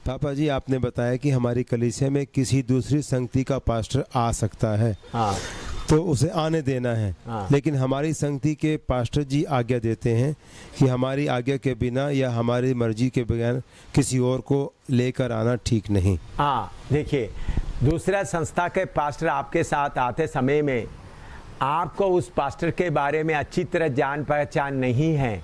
पापा जी, आपने बताया कि हमारी कलीसिया में किसी दूसरी संगति का पास्टर आ सकता है। हाँ तो उसे आने देना है। हाँ। लेकिन हमारी संगति के पास्टर जी आज्ञा देते हैं कि हमारी आज्ञा के बिना या हमारी मर्जी के बगैर किसी और को लेकर आना ठीक नहीं। हाँ, देखिए, दूसरा संस्था के पास्टर आपके साथ आते समय में आपको उस पास्टर के बारे में अच्छी तरह जान पहचान नहीं है,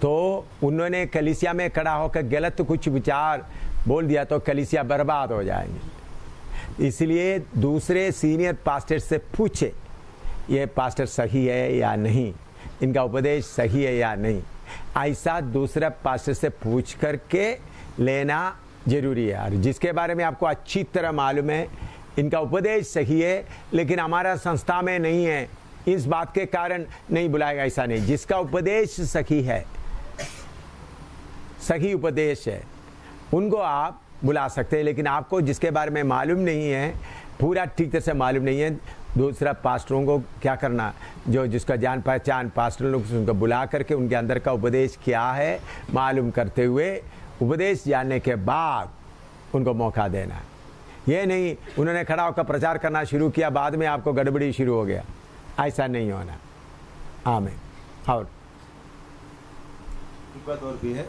तो उन्होंने कलीसिया में खड़ा होकर गलत कुछ विचार बोल दिया तो कलीसिया बर्बाद हो जाएंगे। इसलिए दूसरे सीनियर पास्टर से पूछे ये पास्टर सही है या नहीं, इनका उपदेश सही है या नहीं। ऐसा दूसरा पास्टर से पूछ करके लेना जरूरी है। और जिसके बारे में आपको अच्छी तरह मालूम है इनका उपदेश सही है लेकिन हमारा संस्था में नहीं है, इस बात के कारण नहीं बुलाएगा, ऐसा नहीं। जिसका उपदेश सही है, सही उपदेश है, उनको आप बुला सकते हैं। लेकिन आपको जिसके बारे में मालूम नहीं है, पूरा ठीक तरह से मालूम नहीं है, दूसरा पास्टरों को क्या करना, जो जिसका जान पहचान पास्टर लोग, उनको बुला करके उनके अंदर का उपदेश क्या है मालूम करते हुए उपदेश जानने के बाद उनको मौका देना है। ये नहीं उन्होंने खड़ा होकर प्रचार करना शुरू किया, बाद में आपको गड़बड़ी शुरू हो गया, ऐसा नहीं होना। आमीन। और एक बात और भी है,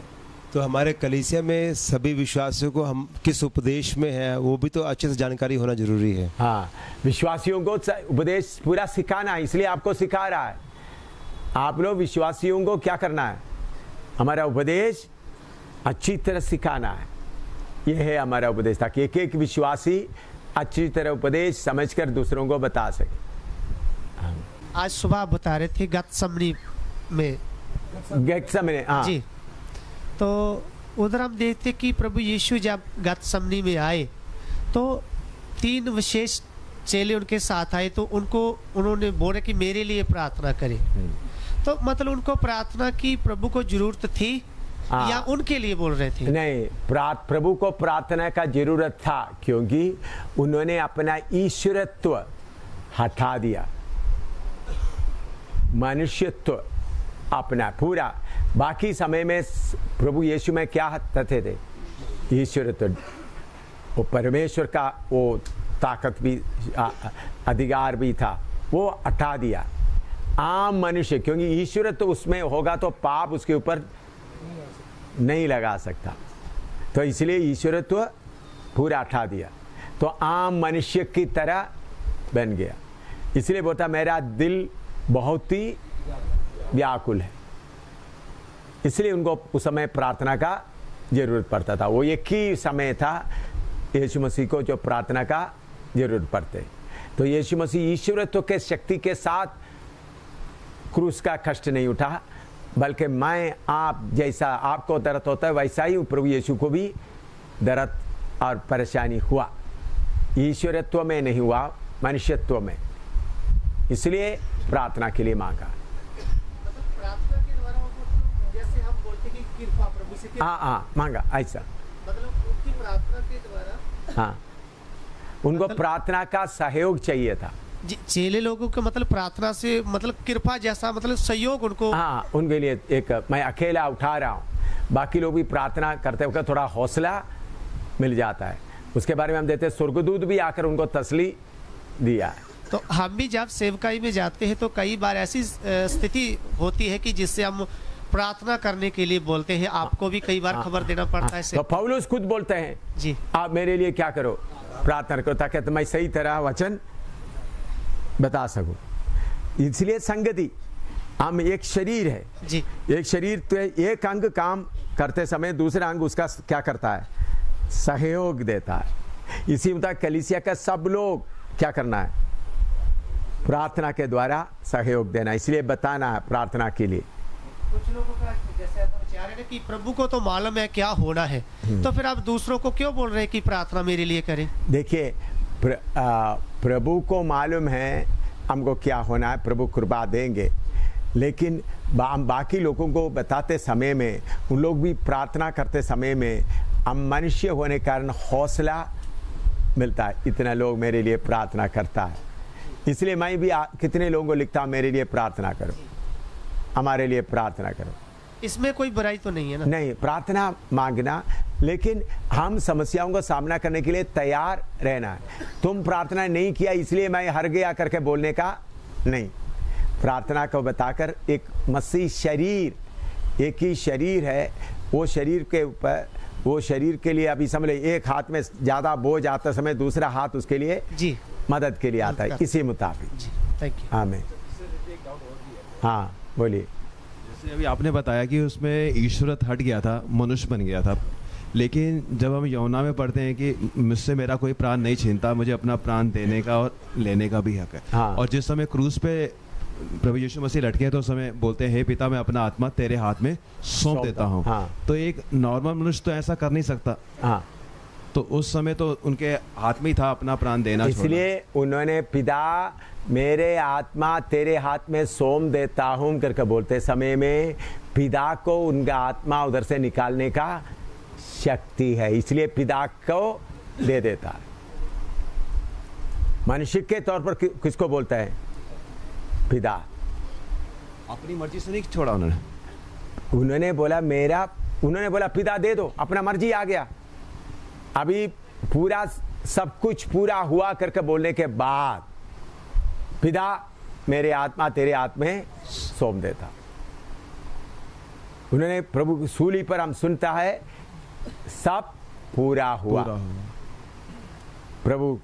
तो हमारे कलीसिया में सभी विश्वासियों को हम किस उपदेश में है वो भी तो अच्छे से जानकारी होना जरूरी है। हाँ, विश्वासियों को उपदेश पूरा सिखाना है, इसलिए आपको सिखा रहा है। आप लोग विश्वासियों को क्या करना है, हमारा उपदेश अच्छी तरह सिखाना है। यह है हमारा उपदेश, ताकि एक एक विश्वासी अच्छी तरह उपदेश समझकर दूसरों को बता सके। आज सुबह आप बता रहे थे गतसमनी में, हाँ जी, तो उधर हम देखते कि प्रभु यीशु जब गतसमनी में आए तो 3 विशेष चेले उनके साथ आए, तो उन्होंने बोला कि मेरे लिए प्रार्थना करें। तो मतलब उनको प्रार्थना की प्रभु को जरूरत थी या उनके लिए बोल रहे थे? नहीं, प्रभु को प्रार्थना का जरूरत था, क्योंकि उन्होंने अपना ईश्वरत्व हटा दिया, मनुष्यत्व अपना पूरा। बाकी समय में प्रभु यीशु में क्या तथ्य थे, ईश्वरत्व, वो परमेश्वर का वो ताकत भी अधिकार भी था, वो हटा दिया। आम मनुष्य, क्योंकि ईश्वरत्व उसमें होगा तो पाप उसके ऊपर नहीं लगा सकता, तो इसलिए ईश्वरत्व पूरा हटा दिया, तो आम मनुष्य की तरह बन गया। इसलिए बोलता मेरा दिल बहुत ही व्याकुल है, इसलिए उनको उस समय प्रार्थना का जरूरत पड़ता था। वो एक ही समय था यीशु मसीह को जो प्रार्थना का जरूरत पड़ते। तो यीशु मसीह ईश्वरत्व के शक्ति के साथ क्रूस का कष्ट नहीं उठा, बल्कि मैं आप जैसा आपको दर्द होता है वैसा ही प्रभु यीशु को भी दर्द और परेशानी हुआ, ईश्वरत्व में नहीं हुआ, मनुष्यत्व में। इसलिए प्रार्थना के लिए मांगा। प्रार्थना के द्वारा जैसे हम बोलते हैं कि कृपा प्रभु से, हाँ मांगा, ऐसा मतलब उनकी प्रार्थना के द्वारा, हाँ, उनको प्रार्थना का सहयोग चाहिए था। चेले लोगों के मतलब प्रार्थना से मतलब कृपा जैसा मतलब सहयोग उनको, हाँ, उनके लिए एक मैं अकेला उठा रहा हूँ, बाकी लोग भी प्रार्थना करते वक्त थोड़ा हौसला मिल जाता है। उसके बारे में हम देते स्वर्गदूत भी आकर उनको तसली दिया। तो हम भी जब सेवकाई में जाते हैं तो कई बार ऐसी स्थिति होती है कि जिससे हम प्रार्थना करने के लिए बोलते हैं, आपको भी कई बार खबर देना पड़ता है। तो पौलुस खुद बोलते हैं जी, आप मेरे लिए क्या करो, प्रार्थना करो, ताकि मैं सही तरह वचन बता सकूं। इसलिए संगति, हम एक शरीर है जी, एक शरीर, तो एक अंग काम करते समय दूसरा अंग उसका क्या करता है, सहयोग देता है। इसी मुताबिक कलीसिया का सब लोग क्या करना है, प्रार्थना के द्वारा सहयोग देना, इसलिए बताना है प्रार्थना के लिए। कुछ लोगों का जैसे आप विचार है कि प्रभु को तो मालूम है क्या होना है, तो फिर आप दूसरों को क्यों बोल रहे हैं कि प्रार्थना मेरे लिए करें? देखिए, प्रभु को मालूम है हमको क्या होना है, प्रभु कृपा देंगे, लेकिन हम बाकी लोगों को बताते समय में, उन लोग भी प्रार्थना करते समय में हम मनुष्य होने के कारण हौसला मिलता है, इतना लोग मेरे लिए प्रार्थना करता है, इसलिए मैं भी कितने लोगों को लिखता हूँ मेरे लिए प्रार्थना करो, हमारे लिए प्रार्थना करो। इसमें कोई बुराई तो नहीं है ना? नहीं, प्रार्थना मांगना लेकिन हम समस्याओं का सामना करने के लिए तैयार रहना है। तुम प्रार्थना नहीं किया इसलिए मैं हार गया करके बोलने का नहीं। प्रार्थना को बताकर एक मसीह शरीर, एक ही शरीर है, वो शरीर के ऊपर, वो शरीर के लिए अभी समझ ले, एक हाथ में ज़्यादा बोझ आता समय दूसरा हाथ उसके लिए जी मदद के लिए आता है, इसी मुताबिक। जी, थैंक यू। आमीन। हाँ बोलिए। जैसे अभी आपने बताया कि उसमें ईश्वरत हट गया था, मनुष्य बन गया था, लेकिन जब हम यौना में पढ़ते हैं कि मुझसे मेरा कोई प्राण नहीं छीनता, मुझे अपना प्राण देने का और लेने का भी हक है। हाँ। और जिस समय क्रूस पे प्रभु यीशु मसीह लटके तो उस समय बोलते हैं, हे पिता मैं अपना आत्मा तेरे हाथ में सौंप देता हूँ। हाँ। तो एक नॉर्मल मनुष्य तो ऐसा कर नहीं सकता। हाँ, तो उस समय तो उनके हाथ में ही था अपना प्राण देना। इसलिए उन्होंने पिता मेरे आत्मा तेरे हाथ में सौंप देता हूँ करके बोलते समय में पिता को उनका आत्मा उधर से निकालने का शक्ति है, इसलिए पिता को दे देता है। मनुष्य के तौर पर किसको बोलता है? पिता। अपनी मर्जी से नहीं छोड़ा उन्होंने। उन्होंने बोला पिता दे दो, अपना मर्जी आ गया। अभी पूरा सब कुछ पूरा हुआ करके बोलने के बाद पिता मेरे आत्मा तेरे हाथ में सौंप देता। उन्होंने प्रभु की सूली पर हम सुनता है सब पूरा हुआ। प्रभु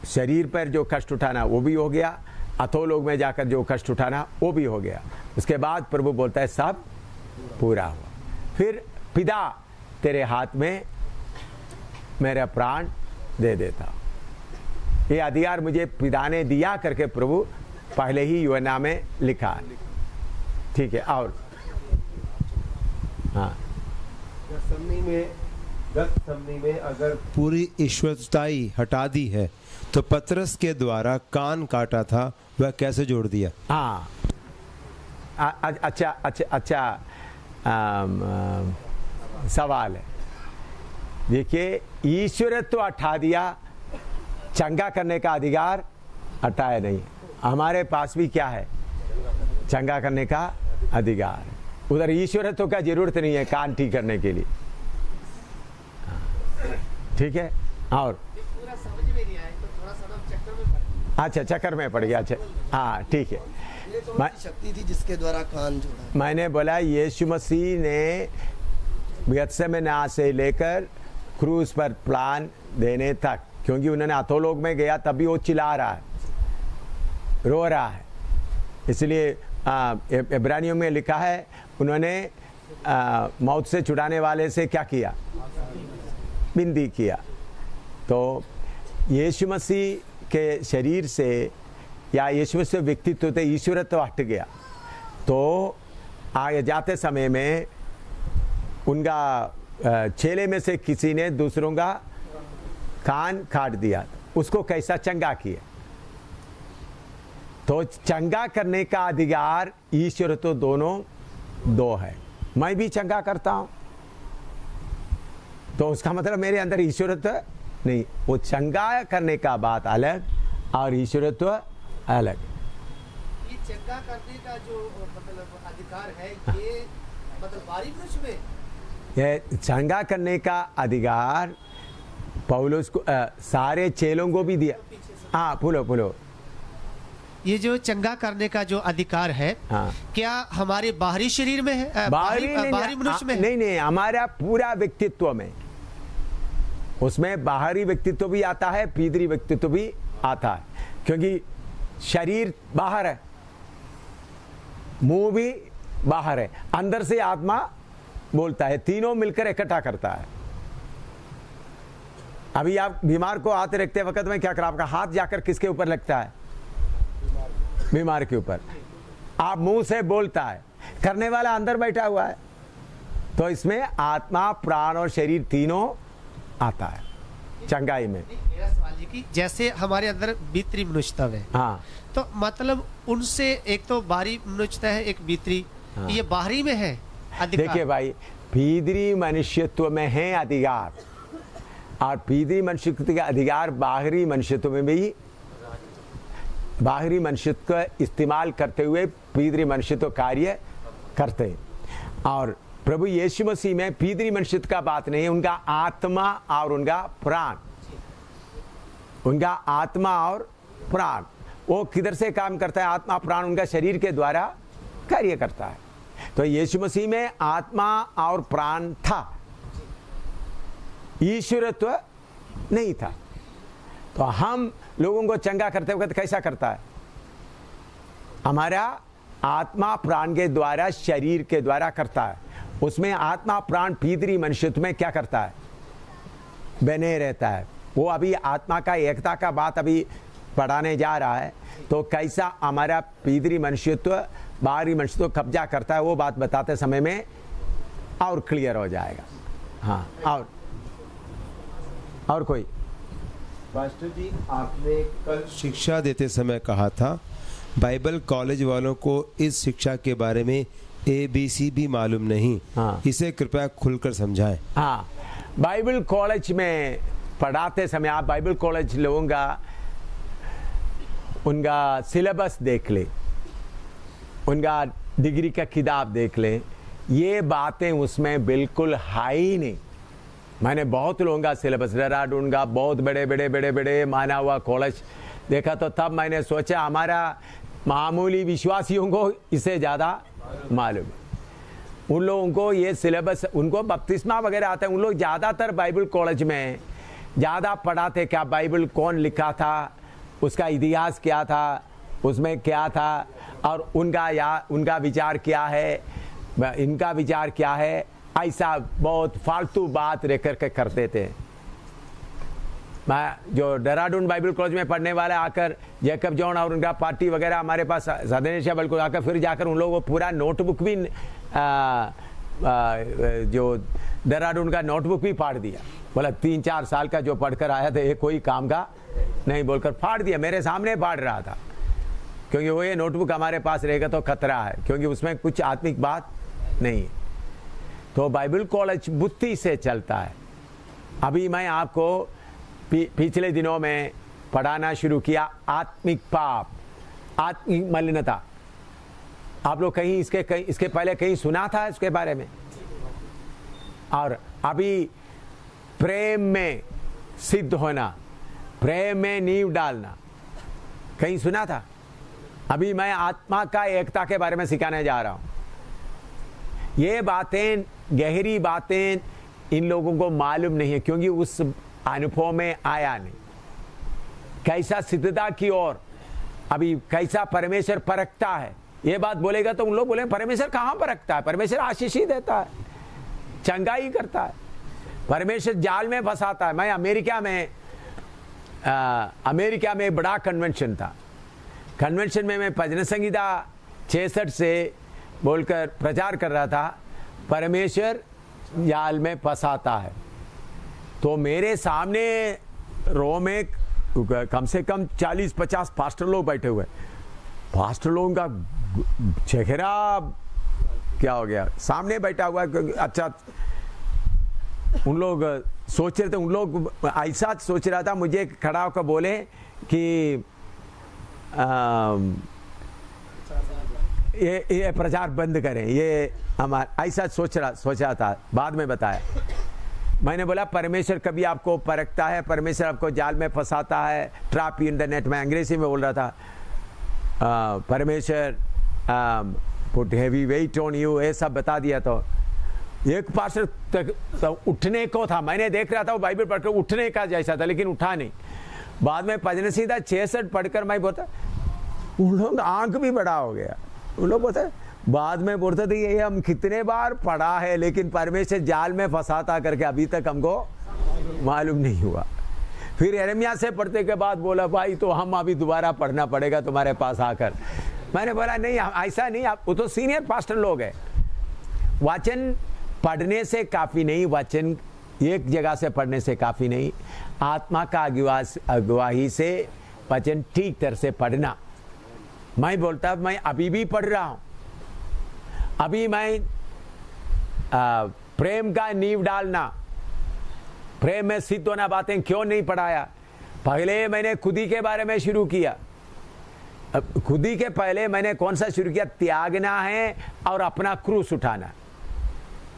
शरीर पर जो कष्ट उठाना वो भी हो गया, अधोलोक में जाकर जो कष्ट उठाना वो भी हो गया। उसके बाद प्रभु बोलता है सब पूरा हुआ। फिर पिता तेरे हाथ में मेरा प्राण दे देता। ये अधिकार मुझे पिता ने दिया करके प्रभु पहले ही यूहन्ना में लिखा है। ठीक है। और हाँ, गतसमनी में अगर पूरी ईश्वरताई हटा दी है तो पतरस के द्वारा कान काटा था वह कैसे जोड़ दिया? हाँ, अच्छा सवाल है। देखिए, ईश्वरत्व तो हटा दिया, चंगा करने का अधिकार हटाया नहीं। हमारे पास भी क्या है? चंगा करने का अधिकार। उधर ईश्वरत्व का जरूरत नहीं है कान ठीक करने के लिए। ठीक है। और पूरा समझ में नहीं आया तो थोड़ा सा चक्कर में पड़। अच्छा, चक्कर में पड़ गया। अच्छा, हाँ ठीक है। शक्ति थी जिसके द्वारा कान जोड़ा। मैंने बोला यीशु मसीह ने गतसेमने से लेकर क्रूस पर प्राण देने तक, क्योंकि उन्होंने अधोलोक में गया तब भी वो चिल्ला रहा है, रो रहा है। इसलिए इब्रानियों में लिखा है उन्होंने मौत से छुड़ाने वाले से क्या किया? विनती किया। तो यीशु मसीह के शरीर से या यीशु मसीह व्यक्तित्व से ईश्वरत्व हट गया। तो आगे जाते समय में उनका चेले में से किसी ने दूसरों का कान काट दिया, उसको कैसा चंगा किया? तो चंगा करने का अधिकार ईश्वर तो दोनों दो है। मैं भी चंगा करता हूं, तो उसका मतलब मेरे अंदर ईश्वरत्व नहीं। वो चंगा करने का बात अलग और ईश्वरत्व अलग। ये चंगा करने का जो मतलब अधिकार है, ये मतलब बारी पुरुष में ये चंगा करने का अधिकार पौलुस को सारे चेलों को भी दिया। हाँ, बोलो। ये जो चंगा करने का जो अधिकार है, हाँ। क्या हमारे बाहरी शरीर में है? बाहरी मनुष्य में है? नहीं, हमारा पूरा व्यक्तित्व में। उसमें बाहरी व्यक्तित्व भी आता है, भीतरी व्यक्तित्व भी आता है। क्योंकि शरीर बाहर है, मुंह भी बाहर है, अंदर से आत्मा बोलता है, तीनों मिलकर इकट्ठा करता है। अभी आप बीमार को हाथ रखते वक्त में क्या करा? आपका हाथ जाकर किसके ऊपर लगता है? बीमार के ऊपर। आप मुंह से बोलता है, करने वाला अंदर बैठा हुआ है। तो इसमें आत्मा, प्राण और शरीर तीनों आता है चंगाई में। मेरा सवाल ये कि जैसे हमारे अंदर भीतरी मनुष्यत्व है, हाँ, तो मतलब उनसे एक तो बाहरी मनुष्यत्व है, एक भीतरी। हाँ। ये बाहरी में है अधिकार। देखिए भाई, भीतरी मनुष्यत्व में है अधिकार, और भीतरी मनुष्यत्व का अधिकार बाहरी मनुष्यत्व में भी, बाहरी मनुष्यत्व का इस्तेमाल करते हुए भीतरी मनुष्यत्व कार्य करते हैं। और प्रभु यीशु मसीह में भीतरी मनुष्यत्व का बात नहीं है, उनका आत्मा और उनका प्राण, उनका आत्मा और प्राण वो किधर से काम करता है? आत्मा प्राण उनका शरीर के द्वारा कार्य करता है। तो यीशु मसीह में आत्मा और प्राण था, ईश्वरत्व नहीं था। तो हम लोगों को चंगा करते वक्त कैसा करता है? हमारा आत्मा प्राण के द्वारा, शरीर के द्वारा करता है। उसमें आत्मा प्राण भीतरी मनुष्यत्व में क्या करता है? बने रहता है। वो अभी आत्मा का एकता का बात अभी पढ़ाने जा रहा है। तो कैसा हमारा भीतरी मनुष्यत्व बाहरी मनुष्यत्व कब्जा करता है, वो बात बताते समय में और क्लियर हो जाएगा। हाँ, और कोई? पास्टर जी, आपने कल शिक्षा देते समय कहा था बाइबल कॉलेज वालों को इस शिक्षा के बारे में ABC भी मालूम नहीं। हाँ। इसे कृपया खुलकर समझाएं। हाँ, बाइबल कॉलेज में पढ़ाते समय आप बाइबल कॉलेज लोगों का उनका सिलेबस देख ले, उनका डिग्री का किताब देख ले, ये बातें उसमें बिल्कुल है ही नहीं। मैंने बहुत लोगों का सिलेबस, डेहराडून का बहुत बड़े माना हुआ कॉलेज देखा, तो तब मैंने सोचा हमारा मामूली विश्वासियों को इससे ज़्यादा मालूम है। उन लोगों को ये सिलेबस, उनको बपतिस्मा वगैरह आता है, उन लोग ज़्यादातर बाइबल कॉलेज में ज़्यादा पढ़ाते क्या बाइबल कौन लिखा था, उसका इतिहास क्या था, उसमें क्या था, और उनका विचार क्या है, इनका विचार क्या है, ऐसा बहुत फालतू बात रह करके करते थे। मैं जो डेहराडून बाइबल कॉलेज में पढ़ने वाले आकर जैकब जॉन और उनका पार्टी वगैरह हमारे पास सदन एशिया बिल्कुल आकर, फिर जाकर उन लोगों को पूरा नोटबुक भी जो डेहराडून का नोटबुक भी फाड़ दिया। बोला 3-4 साल का जो पढ़कर आया था ये कोई काम का नहीं, बोलकर फाड़ दिया। मेरे सामने फाड़ रहा था, क्योंकि वो ये नोटबुक हमारे पास रहेगा तो खतरा है, क्योंकि उसमें कुछ आत्मिक बात नहीं है। तो बाइबल कॉलेज बुद्धि से चलता है। अभी मैं आपको पिछले दिनों में पढ़ाना शुरू किया आत्मिक पाप, आत्मिक मलिनता। आप लोग कहीं इसके पहले कहीं सुना था इसके बारे में? और अभी प्रेम में सिद्ध होना, प्रेम में नींव डालना, कहीं सुना था? अभी मैं आत्मा का एकता के बारे में सिखाने जा रहा हूं। ये बातें, गहरी बातें इन लोगों को मालूम नहीं है, क्योंकि उस अनुभव में आया नहीं। कैसा सिद्धता की ओर, अभी कैसा परमेश्वर परखता है, ये बात बोलेगा तो उन लोग बोले परमेश्वर कहाँ परखता है? परमेश्वर आशीष ही देता है, चंगाई करता है, परमेश्वर जाल में फंसाता है। मैं अमेरिका में बड़ा कन्वेंशन था। कन्वेंशन में मैं भजन संहिता 66 से बोलकर प्रचार कर रहा था, परमेश्वर जाल में फंसाता है। तो मेरे सामने रो में कम से कम 40-50 पास्टर लोग बैठे हुए। पास्टर लोगों का चेहरा क्या हो गया, सामने बैठा हुआ। अच्छा, उन लोग सोच रहे थे, उन लोग ऐसा सोच रहा था, मुझे खड़ा होकर बोले कि ये प्रचार बंद करें, ये हमारा ऐसा सोचा था। बाद में बताया, मैंने बोला परमेश्वर कभी आपको परखता है, परमेश्वर आपको जाल में फंसाता है, trap you in the net. मैं अंग्रेजी में बोल रहा था। परमेश्वर put heavy weight on you, ये सब बता दिया। तो एक पास्टर तो उठने को था, मैंने देख रहा था वो बाइबल पढ़कर उठने का जैसा था, लेकिन उठा नहीं। बाद में भजन संहिता 66 पढ़कर मैं बोलता, उन लोग आंख भी बड़ा हो गया। उन लोग बोलते, बाद में बोलते थे ये हम कितने बार पढ़ा है, लेकिन परमेश्वर जाल में फंसाता करके अभी तक हमको मालूम नहीं हुआ। फिर यिर्मयाह से पढ़ने के बाद बोला, भाई तो हम अभी दोबारा पढ़ना पड़ेगा तुम्हारे पास आकर। मैंने बोला नहीं, ऐसा नहीं, आप वो तो सीनियर पास्टर लोग हैं। वचन पढ़ने से काफ़ी नहीं, वचन एक जगह से पढ़ने से काफ़ी नहीं, आत्मा का अगुवाही से वचन ठीक तरह से पढ़ना। मैं बोलता, मैं अभी भी पढ़ रहा हूँ। अभी मैं प्रेम का नींव डालना, प्रेम में सिद्ध होना बातें क्यों नहीं पढ़ाया? पहले मैंने खुदी के बारे में शुरू किया। खुदी के पहले मैंने कौन सा शुरू किया? त्यागना है और अपना क्रूस उठाना।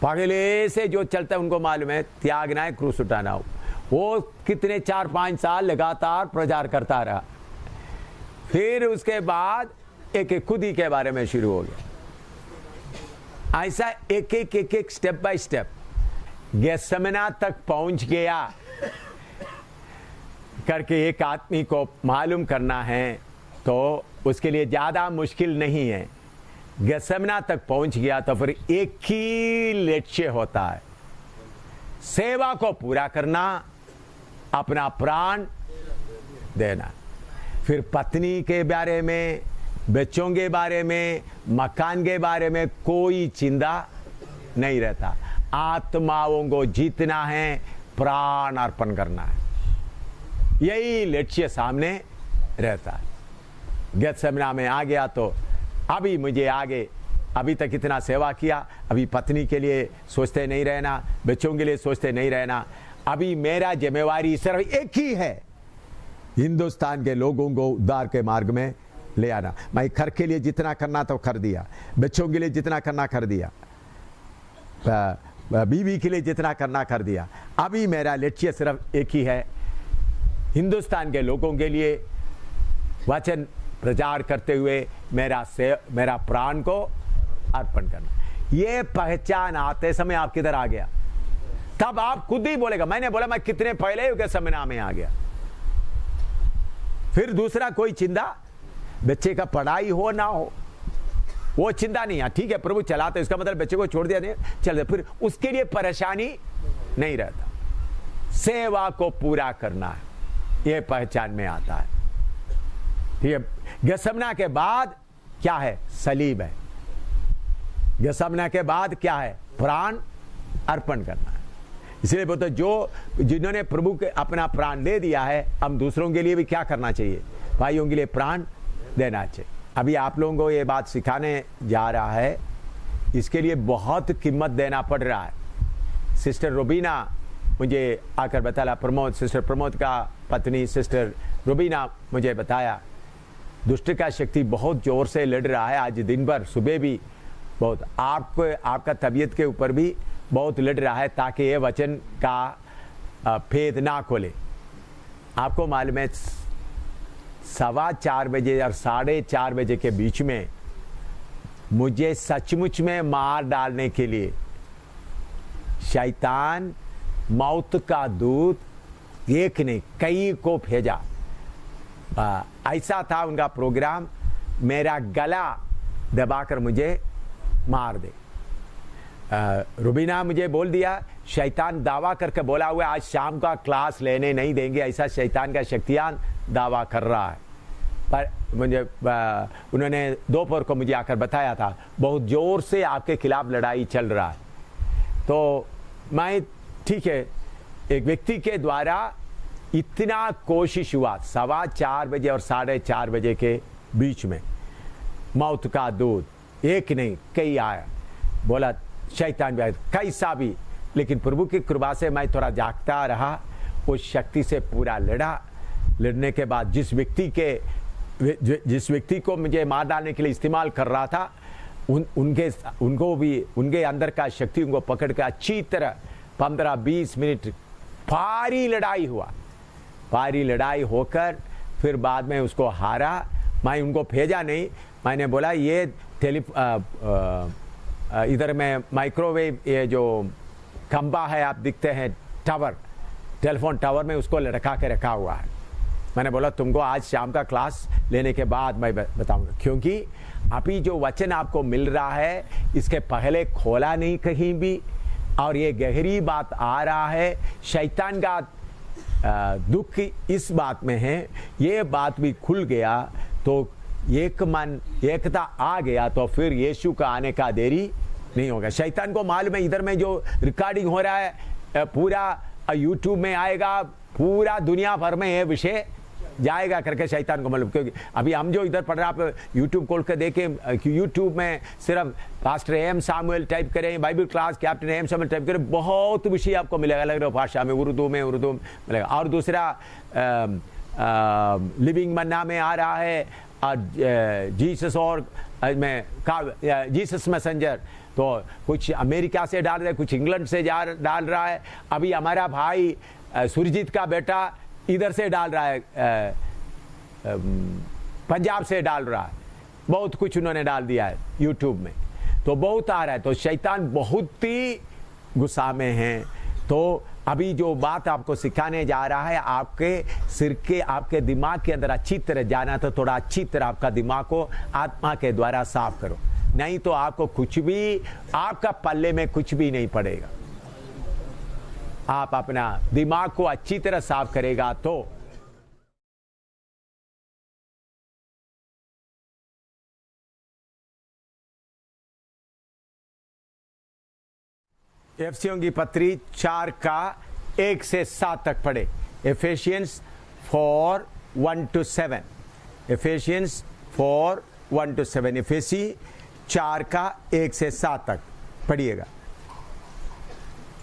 पहले से जो चलता है उनको मालूम है त्यागना है, क्रूस उठाना हो। वो कितने 4-5 साल लगातार प्रचार करता रहा। फिर उसके बाद एक खुद ही के बारे में शुरू हो गया। ऐसा एक स्टेप बाय स्टेप गेत्सेमने तक पहुंच गया करके एक आदमी को मालूम करना है तो उसके लिए ज्यादा मुश्किल नहीं है। गेत्सेमने तक पहुंच गया तो फिर एक ही लक्ष्य होता है, सेवा को पूरा करना, अपना प्राण देना। फिर पत्नी के बारे में, बच्चों के बारे में, मकान के बारे में कोई चिंता नहीं रहता। आत्माओं को जीतना है, प्राण अर्पण करना है, यही लक्ष्य सामने रहता है। गेत्सेमने में आ गया तो अभी मुझे आगे, अभी तक इतना सेवा किया, अभी पत्नी के लिए सोचते नहीं रहना, बच्चों के लिए सोचते नहीं रहना। अभी मेरा जिम्मेवारी सिर्फ एक ही है, हिंदुस्तान के लोगों को उद्धार के मार्ग में ले आना। मैं घर के लिए जितना करना तो कर दिया, बच्चों के लिए जितना करना कर दिया, बीवी के लिए जितना करना कर दिया। अभी मेरा लक्ष्य सिर्फ एक ही है, हिंदुस्तान के लोगों के लिए वचन प्रचार करते हुए मेरा प्राण को अर्पण करना। ये पहचान आते समय आप किधर आ गया, तब आप खुद ही बोलेगा। मैंने बोला मैं कितने पहले गेत्सेमने में आ गया। फिर दूसरा कोई चिंता, बच्चे का पढ़ाई हो ना हो वो चिंता नहीं है, ठीक है प्रभु चलाते, इसका मतलब बच्चे को छोड़ दिया नहीं चल, फिर उसके लिए परेशानी नहीं रहता। सेवा को पूरा करना है, ये पहचान में आता है। ठीक है, गेत्सेमने के बाद क्या है, सलीब है। गेत्सेमने के बाद क्या है, प्राण अर्पण करना है। इसलिए बोलते जो जिन्होंने प्रभु के अपना प्राण दे दिया है, हम दूसरों के लिए भी क्या करना चाहिए, भाइयों के लिए प्राण देना चाहिए। अभी आप लोगों को ये बात सिखाने जा रहा है, इसके लिए बहुत कीमत देना पड़ रहा है। सिस्टर रुबीना मुझे आकर बताया, सिस्टर प्रमोद का पत्नी सिस्टर रुबीना मुझे बताया, दुष्ट का शक्ति बहुत जोर से लड़ रहा है। आज दिन भर सुबह भी बहुत आपका तबीयत के ऊपर भी बहुत लड़ रहा है, ताकि ये वचन का भेद ना खोले। आपको मालूम है 4:15 बजे और 4:30 बजे के बीच में मुझे सचमुच में मार डालने के लिए शैतान मौत का दूत एक ने कई को भेजा। ऐसा था उनका प्रोग्राम, मेरा गला दबाकर मुझे मार दे। रुबीना मुझे बोल दिया, शैतान दावा करके बोला हुआ आज शाम का क्लास लेने नहीं देंगे, ऐसा शैतान का शक्तियान दावा कर रहा है। पर मुझे उन्होंने दोपहर को मुझे आकर बताया था बहुत जोर से आपके खिलाफ लड़ाई चल रहा है। तो मैं ठीक है, एक व्यक्ति के द्वारा इतना कोशिश हुआ 4:15 बजे और 4:30 बजे के बीच में, मौत का दूत एक नहीं कई आया, बोला शैतान भी आया, कैसा भी, लेकिन प्रभु की कृपा से मैं थोड़ा जागता रहा, उस शक्ति से पूरा लड़ने के बाद जिस व्यक्ति को मुझे मार डालने के लिए इस्तेमाल कर रहा था, उनको भी उनके अंदर का शक्ति उनको पकड़ कर अच्छी तरह 15-20 मिनट भारी लड़ाई हुआ। भारी लड़ाई होकर फिर बाद में उसको हारा। मैं उनको भेजा नहीं, मैंने बोला ये इधर में माइक्रोवेव, ये जो खंबा है आप दिखते हैं टावर, टेलीफोन टावर में उसको लटका के रखा हुआ है। मैंने बोला तुमको आज शाम का क्लास लेने के बाद मैं बताऊंगा, क्योंकि अभी जो वचन आपको मिल रहा है इसके पहले खोला नहीं कहीं भी, और ये गहरी बात आ रहा है। शैतान का दुख इस बात में है, ये बात भी खुल गया तो एक मन एकता आ गया, तो फिर यीशु का आने का देरी नहीं होगा। शैतान को मालूम है इधर में जो रिकॉर्डिंग हो रहा है पूरा यूट्यूब में आएगा, पूरा दुनिया भर में ये विषय जाएगा करके शैतान को मालूम। क्योंकि अभी हम जो इधर पढ़ रहे हैं, आप यूट्यूब खोल कर देखें, यूट्यूब में सिर्फ पास्टर एम सामुएल टाइप करें, Bible class captain M Samuel type करें, बहुत विषय आपको मिलेगा अलग अलग भाषा में, उर्दू में मिलेगा। और दूसरा लिविंग मन्ना में आ रहा है, जीसस और मैं जीसस मैसेंजर, तो कुछ अमेरिका से डाल रहे, कुछ इंग्लैंड से डाल रहा है। अभी हमारा भाई सुरजीत का बेटा इधर से डाल रहा है, पंजाब से डाल रहा है, बहुत कुछ उन्होंने डाल दिया है यूट्यूब में, तो बहुत आ रहा है। तो शैतान बहुत ही गुस्सा में है। तो अभी जो बात आपको सिखाने जा रहा है, आपके सिर के, आपके दिमाग के अंदर अच्छी तरह जाना, तो थोड़ा अच्छी तरह आपका दिमाग को आत्मा के द्वारा साफ करो, नहीं तो आपको कुछ भी, आपका पल्ले में कुछ भी नहीं पड़ेगा। आप अपना दिमाग को अच्छी तरह साफ करेगा तो एफिसियों की पत्री 4 का 1 से 7 तक पढ़े। एफेसियंस 4:1-7, एफेसियंस 4:1-7, एफेसी 4 का 1 से 7 तक पढ़िएगा।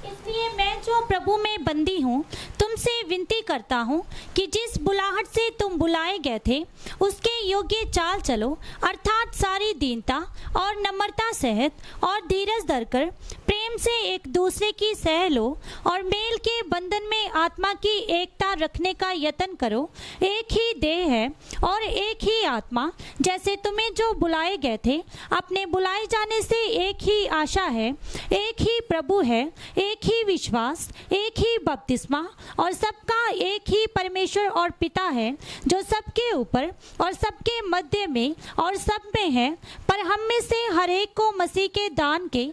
इसलिए मैं जो प्रभु में बंदी हूँ तुमसे विनती करता हूँ कि जिस बुलाहट से तुम बुलाए गए थे उसके योग्य चाल चलो, अर्थात सारी दीनता और नम्रता सहित और धीरज धरकर प्रेम से एक दूसरे की सह लो और मेल के बंधन में आत्मा की एकता रखने का यत्न करो। एक ही देह है और एक ही आत्मा, जैसे तुम्हें जो बुलाए गए थे अपने बुलाए जाने से एक ही आशा है, एक ही प्रभु है, एक ही विश्वास, एक ही बपतिस्मा और सबका एक ही परमेश्वर और पिता है, जो सबके ऊपर और सबके मध्य में और सब में है, पर हम में से हर एक को मसीह के दान के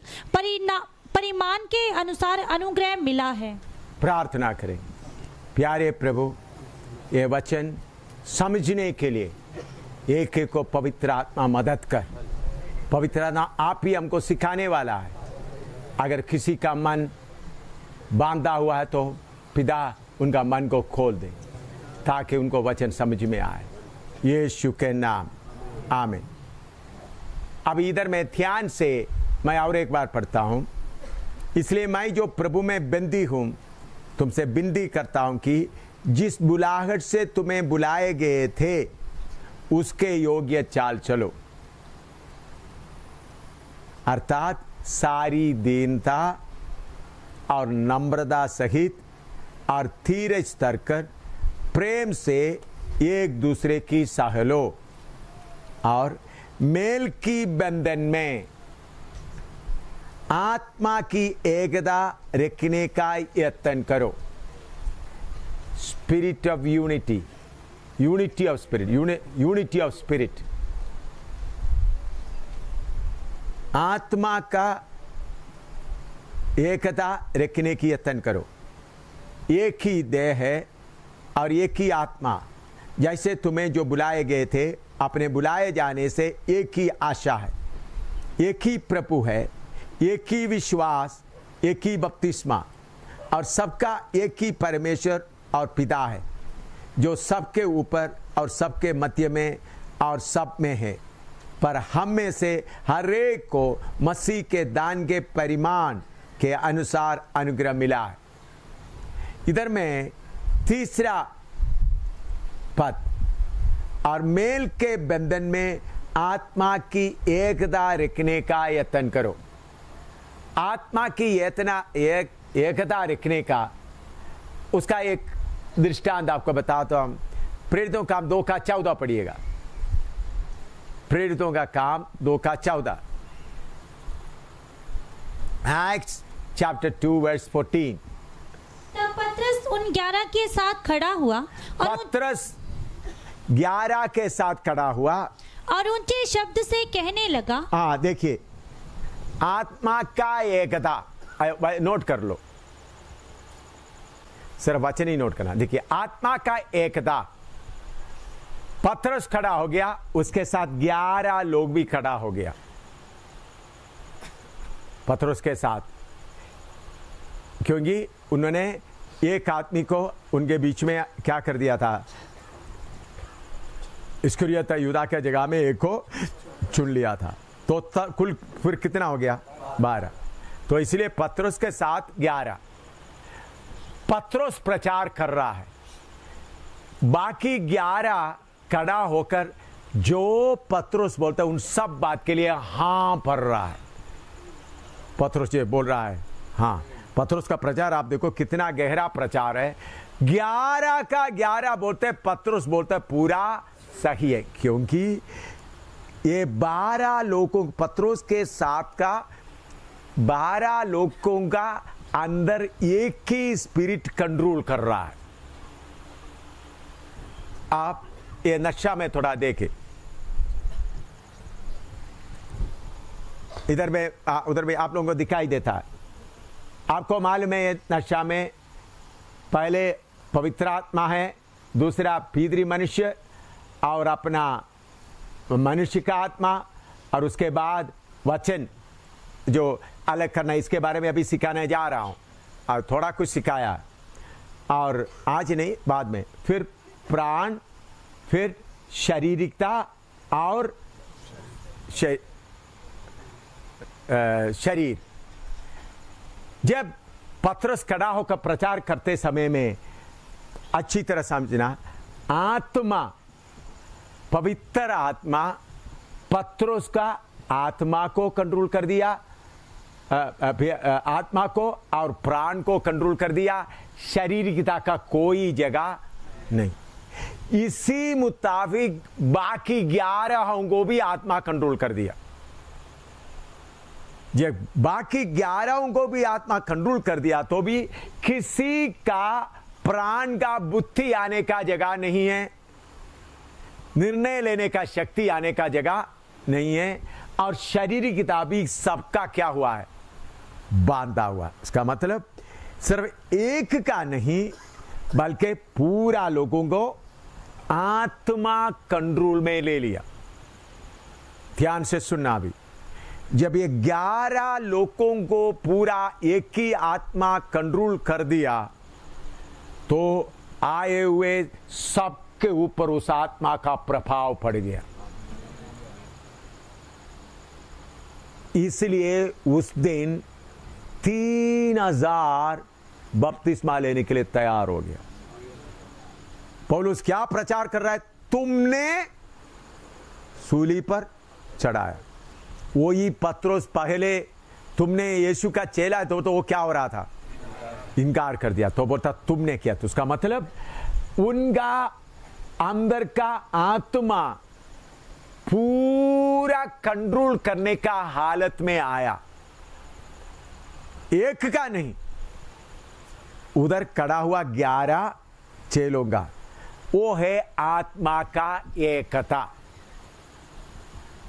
परिमाण के अनुसार अनुग्रह मिला है। प्रार्थना करें। प्यारे प्रभु, ये वचन समझने के लिए एक एक को पवित्र आत्मा मदद कर। पवित्र आत्मा आप ही हमको सिखाने वाला है। अगर किसी का मन बांधा हुआ है तो पिता उनका मन को खोल दे ताकि उनको वचन समझ में आए, यीशु के नाम, आमीन। अब इधर मैं ध्यान से मैं और एक बार पढ़ता हूँ। इसलिए मैं जो प्रभु में बंदी हूँ तुमसे विनती करता हूँ कि जिस बुलाहट से तुम्हें बुलाए गए थे उसके योग्य चाल चलो, अर्थात सारी दीनता और नम्रता सहित और धीरज धरकर प्रेम से एक दूसरे की सह लो और मेल की बंधन में आत्मा की एकता रखने का यत्न करो। Spirit of unity, unity of spirit, unity of spirit, आत्मा का एकता रखने की यत्न करो। एक ही देह है और एक ही आत्मा, जैसे तुम्हें जो बुलाए गए थे अपने बुलाए जाने से एक ही आशा है, एक ही प्रभु है, एक ही विश्वास, एक ही बपतिस्मा और सबका एक ही परमेश्वर और पिता है, जो सबके ऊपर और सबके मध्य में और सब में है, पर हम में से हर एक को मसीह के दान के परिमाण के अनुसार अनुग्रह मिला है। इधर में तीसरा पद, और मेल के बंधन में आत्मा की एकता रखने का यत्न करो। आत्मा की एकता रखने का उसका एक दृष्टांत आपको बताता हूं। प्रेरितों का काम 2:14 पढ़िएगा। प्रेरितों का काम 2:14, Acts chapter 2:14। तब पतरस उन 11 के साथ खड़ा हुआ और पतरस 11 के साथ खड़ा हुआ और ऊंचे शब्द से कहने लगा। हाँ देखिए, आत्मा का एकता, नोट कर लो, सिर्फ वचन ही नोट करना। देखिए, आत्मा का एकता, पतरस खड़ा हो गया, उसके साथ 11 लोग भी खड़ा हो गया पतरस के साथ, क्योंकि उन्होंने एक आदमी को उनके बीच में क्या कर दिया था, इस्करियोत यूदा के जगह में एक को चुन लिया था। तो कुल फिर कितना हो गया, 12। तो इसलिए पतरस के साथ 11। पतरस प्रचार कर रहा है, बाकी 11 खड़ा होकर जो पत्रुस बोलता है उन सब बात के लिए हाँ भर रहा है। पत्रुस ये बोल रहा है हाँ। पत्रुस का प्रचार आप देखो कितना गहरा प्रचार है। 11 का 11 बोलते, पत्रुस बोलते पूरा सही है, क्योंकि ये 12 लोगों, पत्रुस के साथ का 12 लोगों का अंदर एक ही स्पिरिट कंट्रोल कर रहा है। आप ये नक्शा में थोड़ा देखें, इधर में उधर में आप लोगों को दिखाई देता है। आपको मालूम है ये नक्शा में पहले पवित्र आत्मा है, दूसरा भीतरी मनुष्य और अपना मनुष्य का आत्मा, और उसके बाद वचन जो अलग करना, इसके बारे में अभी सिखाने जा रहा हूं और थोड़ा कुछ सिखाया, और आज नहीं बाद में। फिर प्राण, फिर शारीरिकता और शरीर। जब पतरस खड़ा होकर प्रचार करते समय में अच्छी तरह समझना, आत्मा, पवित्र आत्मा पतरस का आत्मा को कंट्रोल कर दिया, आत्मा को और प्राण को कंट्रोल कर दिया, शारीरिकता का कोई जगह नहीं। इसी मुताबिक बाकी 11 को भी आत्मा कंट्रोल कर दिया। जब बाकी 11 को भी आत्मा कंट्रोल कर दिया तो भी किसी का प्राण का बुद्धि आने का जगह नहीं है, निर्णय लेने का शक्ति आने का जगह नहीं है, और शारीरिकता भी सबका क्या हुआ है, बांधा हुआ। इसका मतलब सिर्फ एक का नहीं बल्कि पूरा लोगों को आत्मा कंट्रोल में ले लिया। ध्यान से सुनना भी, जब ये 11 लोगों को पूरा एक ही आत्मा कंट्रोल कर दिया तो आए हुए सबके ऊपर उस आत्मा का प्रभाव पड़ गया। इसलिए उस दिन 3000 बपतिस्मा लेने के लिए तैयार हो गया। पौलुस क्या प्रचार कर रहा है? तुमने सूली पर चढ़ाया। वही पत्रोस पहले तुमने यीशु का चेला तो वो क्या हो रहा था? इनकार कर दिया। तो बोलता तुमने किया। तो उसका मतलब उनका अंदर का आत्मा पूरा कंट्रोल करने का हालत में आया, एक का नहीं। उधर खड़ा हुआ 11 चेलों का, वो है आत्मा का एकता।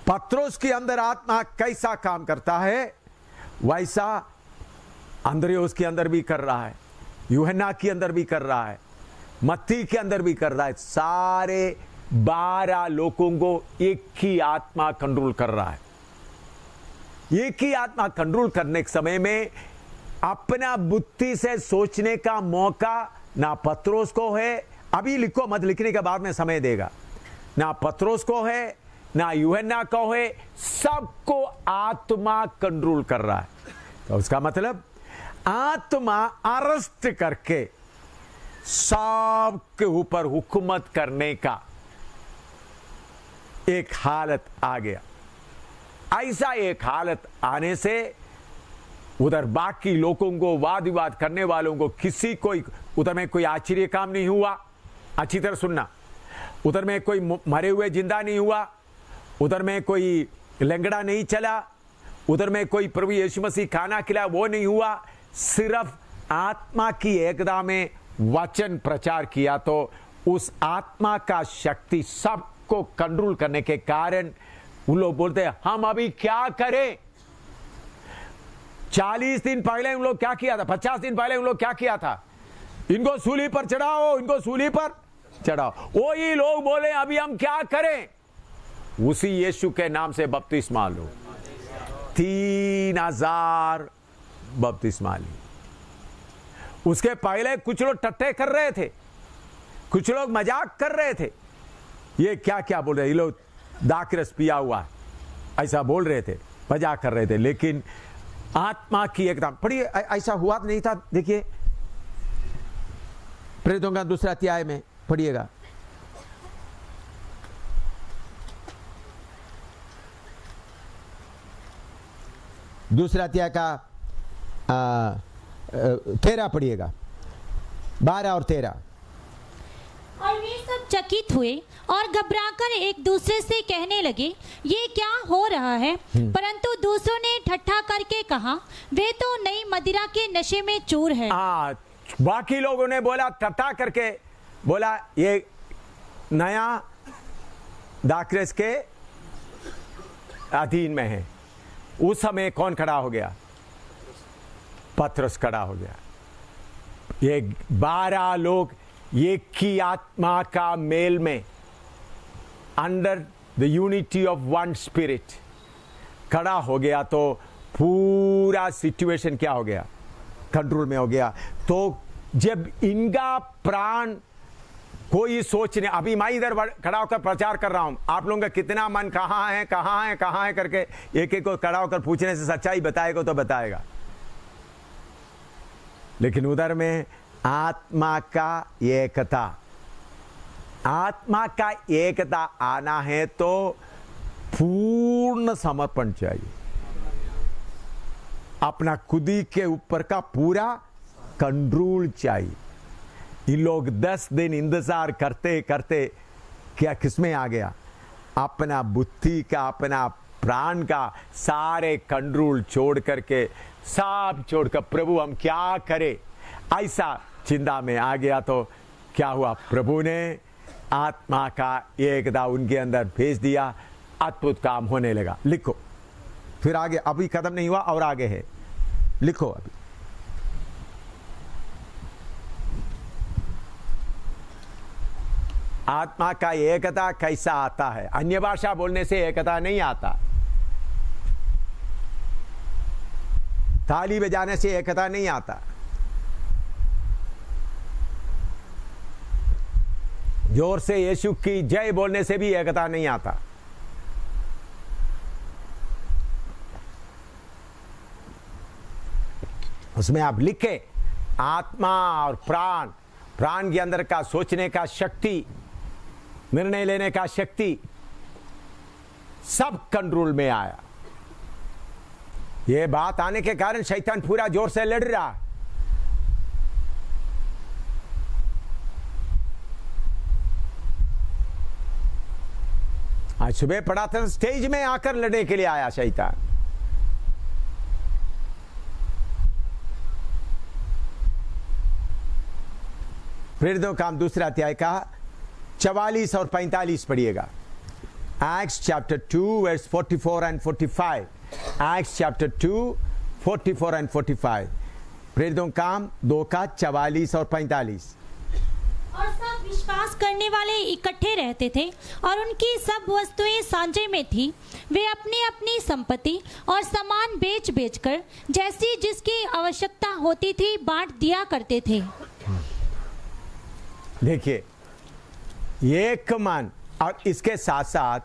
पत्रोस के अंदर आत्मा कैसा काम करता है वैसा अंद्रियोस के अंदर भी कर रहा है, यूहन्ना के अंदर भी कर रहा है, मत्ती के अंदर भी कर रहा है। सारे 12 लोगों को एक ही आत्मा कंट्रोल कर रहा है। एक ही आत्मा कंट्रोल करने के समय में अपना बुद्धि से सोचने का मौका ना पत्रोस को है। अभी लिखो मत, लिखने के बाद में समय देगा। ना पत्रोस को है ना यूहन्ना को है, सबको आत्मा कंट्रोल कर रहा है। तो उसका मतलब आत्मा अरेस्ट करके सबके ऊपर हुकूमत करने का एक हालत आ गया। ऐसा एक हालत आने से उधर बाकी लोगों को, वाद विवाद करने वालों को, किसी कोई उधर में कोई आश्चर्य काम नहीं हुआ। अच्छी तरह सुनना, उधर में कोई मरे हुए जिंदा नहीं हुआ, उधर में कोई लंगड़ा नहीं चला, उधर में कोई प्रभु यीशु मसीह खाना खिलाया, वो नहीं हुआ। सिर्फ आत्मा की एकता में वचन प्रचार किया तो उस आत्मा का शक्ति सबको कंट्रोल करने के कारण उन लोग बोलते हैं हम अभी क्या करें। 40 दिन पहले उन लोग क्या किया था? 50 दिन पहले उन लोग क्या किया था? इनको सूली पर चढ़ाओ, इनको सूली पर चढ़ाओ। वही लोग बोले अभी हम क्या करें? उसी यीशु के नाम से बपतिस्मा लो। 3000 बपतिस्मा ली। उसके पहले कुछ लोग टट्टे कर रहे थे, कुछ लोग मजाक कर रहे थे। ये क्या क्या बोल रहे, ये लोग दाखरस पिया हुआ ऐसा बोल रहे थे, मजाक कर रहे थे। लेकिन आत्मा की एकदम पढ़िए, ऐसा हुआ नहीं था। देखिए प्रेरितों का 2 अध्याय में पढ़िएगा, दूसरा अध्याय का 13 पढ़िएगा, 12 और 13। और वे सब चकित हुए और घबराकर एक दूसरे से कहने लगे, ये क्या हो रहा है? परंतु दूसरों ने ठट्ठा करके कहा, वे तो नई मदिरा के नशे में चूर है। बाकी लोगों ने बोला, ठट्ठा करके बोला, ये नया दाखरस के अधीन में है। उस समय कौन खड़ा हो गया? पतरस खड़ा हो गया। ये 12 लोग एक ही आत्मा का मेल में, under the unity of one spirit खड़ा हो गया, तो पूरा सिचुएशन क्या हो गया? कंट्रोल में हो गया। तो जब इनका प्राण कोई सोचने, अभी मैं इधर खड़ा होकर प्रचार कर रहा हूं, आप लोगों का कितना मन कहां है कहां है कहां है करके एक एक को खड़ा होकर पूछने से सच्चाई बताएगा तो बताएगा। लेकिन उधर में आत्मा का एकता, आत्मा का एकता आना है तो पूर्ण समर्पण चाहिए। अपना खुदी के ऊपर का पूरा कंट्रोल चाहिए। ये लोग 10 दिन इंतजार करते करते क्या किसमें आ गया? अपना बुद्धि का, अपना प्राण का सारे कंट्रोल छोड़ करके, सब छोड़कर प्रभु हम क्या करें, ऐसा चिंता में आ गया। तो क्या हुआ? प्रभु ने आत्मा का एकता उनके अंदर भेज दिया, अद्भुत काम होने लगा। लिखो फिर आगे, अभी खत्म नहीं हुआ और आगे है, लिखो अभी। आत्मा का एकता कैसा आता है? अन्य भाषा बोलने से एकता नहीं आता, ताली बजाने से एकता नहीं आता, जोर से यीशु की जय बोलने से भी एकता नहीं आता। उसमें आप लिखे आत्मा और प्राण, प्राण के अंदर का सोचने का शक्ति, निर्णय लेने का शक्ति, सब कंट्रोल में आया। ये बात आने के कारण शैतान पूरा जोर से लड़ रहा। आज सुबह पढ़ा था, स्टेज में आकर लड़ने के लिए आया शैतान। प्रेरितों काम दूसरा अध्याय का 44 और 45 पढ़िएगा। Acts chapter 2 verse 44 and 45। Acts chapter 2 44 and 45। प्रेरितों काम 2 का 44 और 45। और सब विश्वास करने वाले इकट्ठे रहते थे और उनकी सब वस्तुएं सांझे में थी। वे अपनी अपनी संपत्ति और सामान बेच बेचकर जैसी जिसकी आवश्यकता होती थी बांट दिया करते थे। देखिए, एक मन, और इसके साथ साथ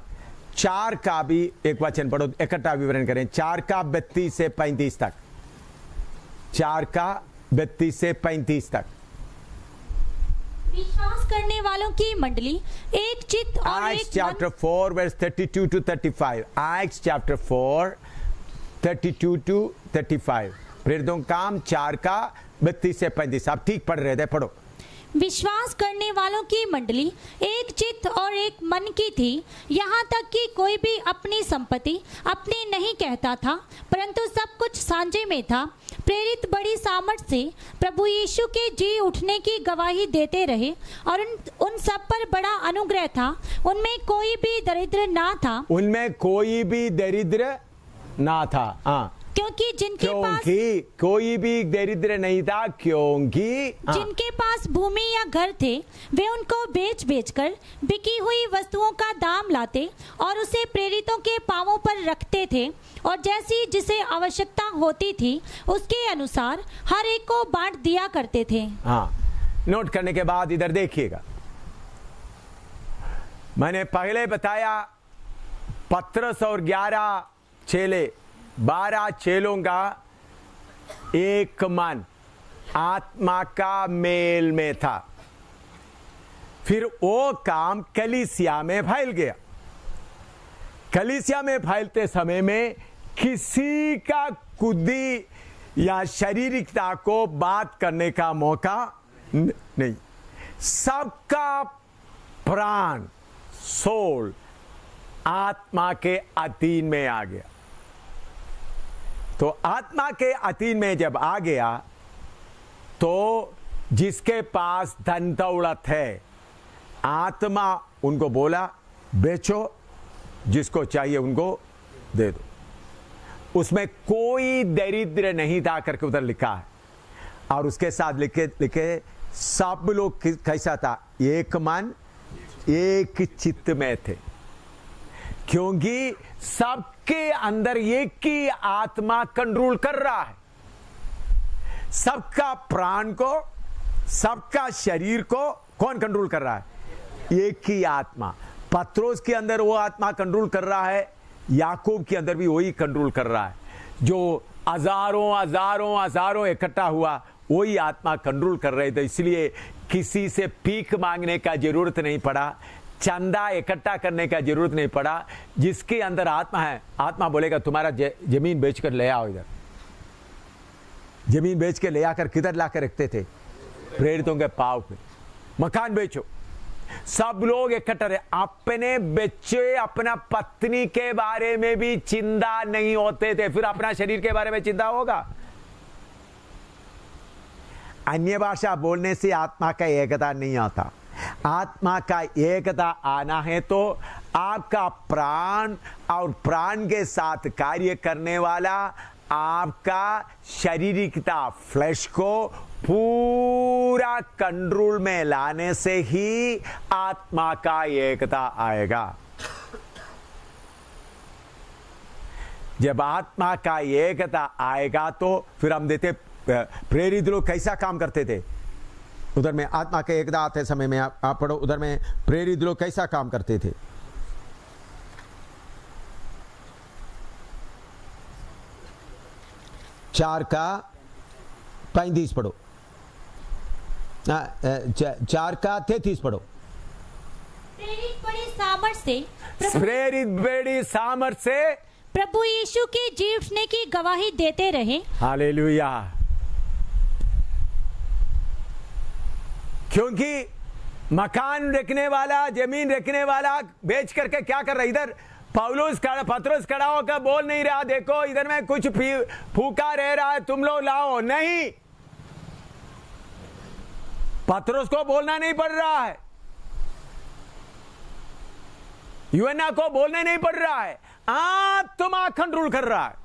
4 का भी एक वचन पढ़ो, इकट्ठा विवरण करें। 4 का 32 से 35 तक। 4 का 32 से 35 तक। विश्वास करने वालों की मंडली एक चित्त और Acts chapter 4 verse 32 to 35। Acts chapter 4 32 to 35। प्रेरितों काम 4 का 32 से 35। आप ठीक पढ़ रहे थे, पढ़ो। विश्वास करने वालों की मंडली एक चित्त और एक मन की थी, यहाँ तक कि कोई भी अपनी संपत्ति अपनी नहीं कहता था, परंतु सब कुछ सांझे में था। प्रेरित बड़ी सामर्थ से प्रभु यीशु के जी उठने की गवाही देते रहे और उन सब पर बड़ा अनुग्रह था। उनमें कोई भी दरिद्र ना था। उनमें कोई भी दरिद्र ना था। हाँ, क्योंकि जिनके पास कोई भी दरिद्र नहीं था, क्योंकि जिनके पास भूमि या घर थे वे उनको बेच बेचकर बिकी हुई वस्तुओं का दाम लाते और उसे प्रेरितों के पांवों पर रखते थे, और जैसी जिसे आवश्यकता होती थी उसके अनुसार हर एक को बांट दिया करते थे। हाँ, नोट करने के बाद इधर देखिएगा। मैंने पहले बताया पतरस और 11 चेले, 12 चेलों का एक मन आत्मा का मेल में था। फिर वो काम कलीसिया में फैल गया। कलीसिया में फैलते समय में किसी का खुदी या शारीरिकता को बात करने का मौका नहीं। सबका प्राण, सोल आत्मा के अधीन में आ गया। तो आत्मा के अधीन में जब आ गया तो जिसके पास धन दौलत है, आत्मा उनको बोला बेचो, जिसको चाहिए उनको दे दो। उसमें कोई दरिद्र नहीं था करके उधर लिखा है। और उसके साथ लिखे सब लोग कैसा था? एक मन एक चित्त में थे, क्योंकि सबके अंदर एक ही आत्मा कंट्रोल कर रहा है। सबका प्राण को, सबका शरीर को कौन कंट्रोल कर रहा है? एक ही आत्मा। पत्रोस के अंदर वो आत्मा कंट्रोल कर रहा है, याकूब के अंदर भी वही कंट्रोल कर रहा है। जो हजारों इकट्ठा हुआ, वही आत्मा कंट्रोल कर रहे थे। इसलिए किसी से भीख मांगने का जरूरत नहीं पड़ा, चंदा इकट्ठा करने का जरूरत नहीं पड़ा। जिसके अंदर आत्मा है, आत्मा बोलेगा तुम्हारा जमीन बेचकर ले आओ। इधर जमीन बेच के ले आकर किधर लाकर रखते थे? प्रेरितों के पांव पे। मकान बेचो, सब लोग इकट्ठा रहे। अपने बच्चे, अपना पत्नी के बारे में भी चिंता नहीं होते थे, फिर अपना शरीर के बारे में चिंता होगा। अन्य भाषा बोलने से आत्मा का एकता नहीं आता। आत्मा का एकता आना है तो आपका प्राण और प्राण के साथ कार्य करने वाला आपका शारीरिकता, फ्लैश को पूरा कंट्रोल में लाने से ही आत्मा का एकता आएगा। जब आत्मा का एकता आएगा तो फिर हम देते प्रेरित लोग कैसा काम करते थे। उधर में आत्मा के एकता आते समय में आप पढ़ो, उधर में प्रेरित लोग कैसा काम करते थे। चार का 35 पढ़ो, 4 का 33 पढ़ो। प्रेरित बड़ी सामर्थ से प्रभु यीशु के जी उठने की गवाही देते रहे। हालेलुया। क्योंकि मकान रखने वाला, जमीन रखने वाला बेच करके क्या कर रहा है? इधर पत्रोस खड़ा होकर बोल नहीं रहा, देखो इधर में कुछ फूका रह रहा है, तुम लोग लाओ। नहीं, पत्रोस को बोलना नहीं पड़ रहा है, यूहन्ना को बोलने नहीं पड़ रहा है, आत्मा कंट्रोल कर रहा है।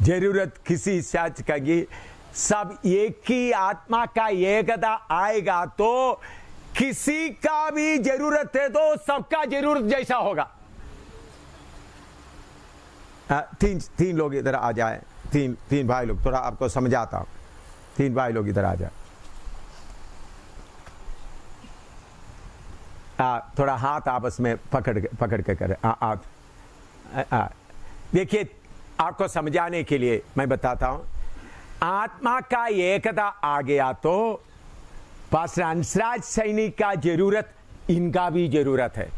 जरूरत किसी सच का कि सब एक ही आत्मा का एकता आएगा तो किसी का भी जरूरत है तो सबका जरूरत जैसा होगा। तीन लोग इधर आ जाए, तीन भाई लोग, थोड़ा आपको समझाता हूं। 3 भाई लोग इधर आ जाए, थोड़ा हाथ आपस में पकड़ के करें। देखिए, आपको समझाने के लिए मैं बताता हूं। आत्मा का एकता आ गया तो पास्टर अंशराज सैनी का जरूरत, इनका भी जरूरत है।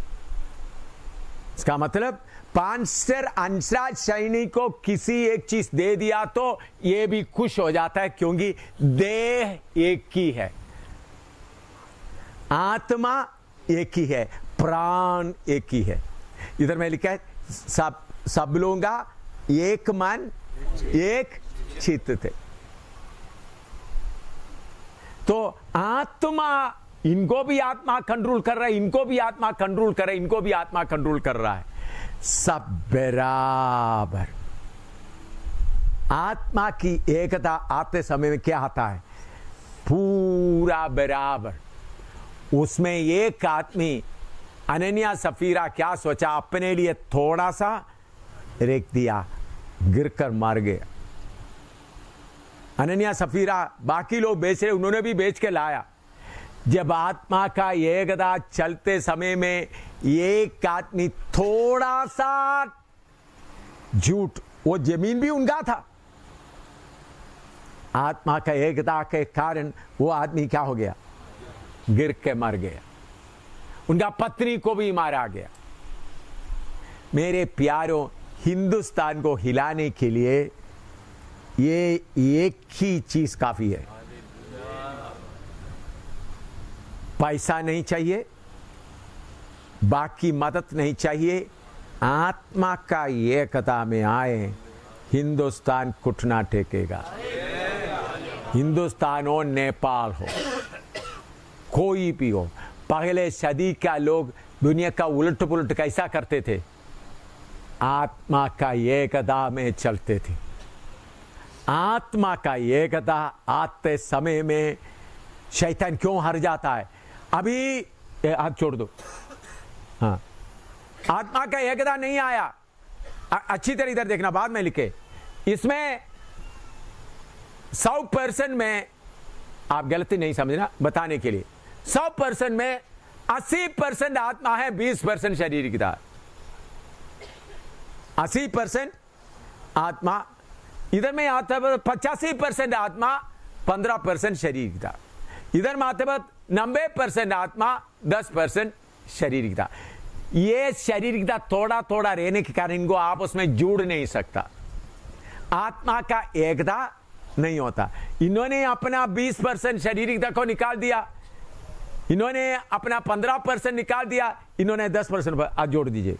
इसका मतलब पास्टर अंशराज सैनी को किसी एक चीज दे दिया तो ये भी खुश हो जाता है, क्योंकि देह एक ही है, आत्मा एक ही है, प्राण एक ही है। इधर में लिखा है सब लोगों का एक मन एक चित्त थे। तो आत्मा, इनको भी आत्मा कंट्रोल कर रहा है, इनको भी आत्मा कंट्रोल कर रहा है, इनको भी आत्मा कंट्रोल कर रहा है, सब बराबर। आत्मा की एकता आते समय में क्या आता है? पूरा बराबर। उसमें एक आदमी अनन्या सफीरा क्या सोचा? अपने लिए थोड़ा सा रेख दिया, गिरकर मार गया। अनन्या सफीरा, बाकी लोग बेच रहे, उन्होंने भी बेच के लाया। जब आत्मा का एकता चलते समय में एक आदमी थोड़ा सा झूठ, वो जमीन भी उनका था, आत्मा का एकता के कारण वो आदमी क्या हो गया? गिर के मर गया। उनका पत्नी को भी मारा गया। मेरे प्यारों, हिंदुस्तान को हिलाने के लिए ये एक ही चीज काफी है। पैसा नहीं चाहिए, बाकी मदद नहीं चाहिए, आत्मा का एकता में आए, हिंदुस्तान घुटना टेकेगा। हिंदुस्तान हो, नेपाल हो, कोई भी हो। पहले सदी का लोग दुनिया का उलट पुलट कैसा करते थे? आत्मा का एकता में चलते थे। आत्मा का एकता आते समय में शैतान क्यों हार जाता है? अभी हाथ छोड़ दो। हाँ, आत्मा का एकता नहीं आया। अच्छी तरह इधर देखना, बाद में लिखे। इसमें 100% में, आप गलती नहीं समझना, बताने के लिए 100% में 80% आत्मा है, 20% शारीरिकता। 80% आत्मा, इधर में आता है 85% आत्मा, 15% शारीरिकता। इधर में आते वक्त 90% आत्मा, 10% शारीरिकता। ये शारीरिकता थोड़ा थोड़ा रहने के कारण इनको आपस में जुड़ नहीं सकता, आत्मा का एकता नहीं होता। इन्होंने अपना 20% शारीरिकता को निकाल दिया, इन्होंने अपना 15% निकाल दिया, इन्होंने 10% पर जोड़ दीजिए।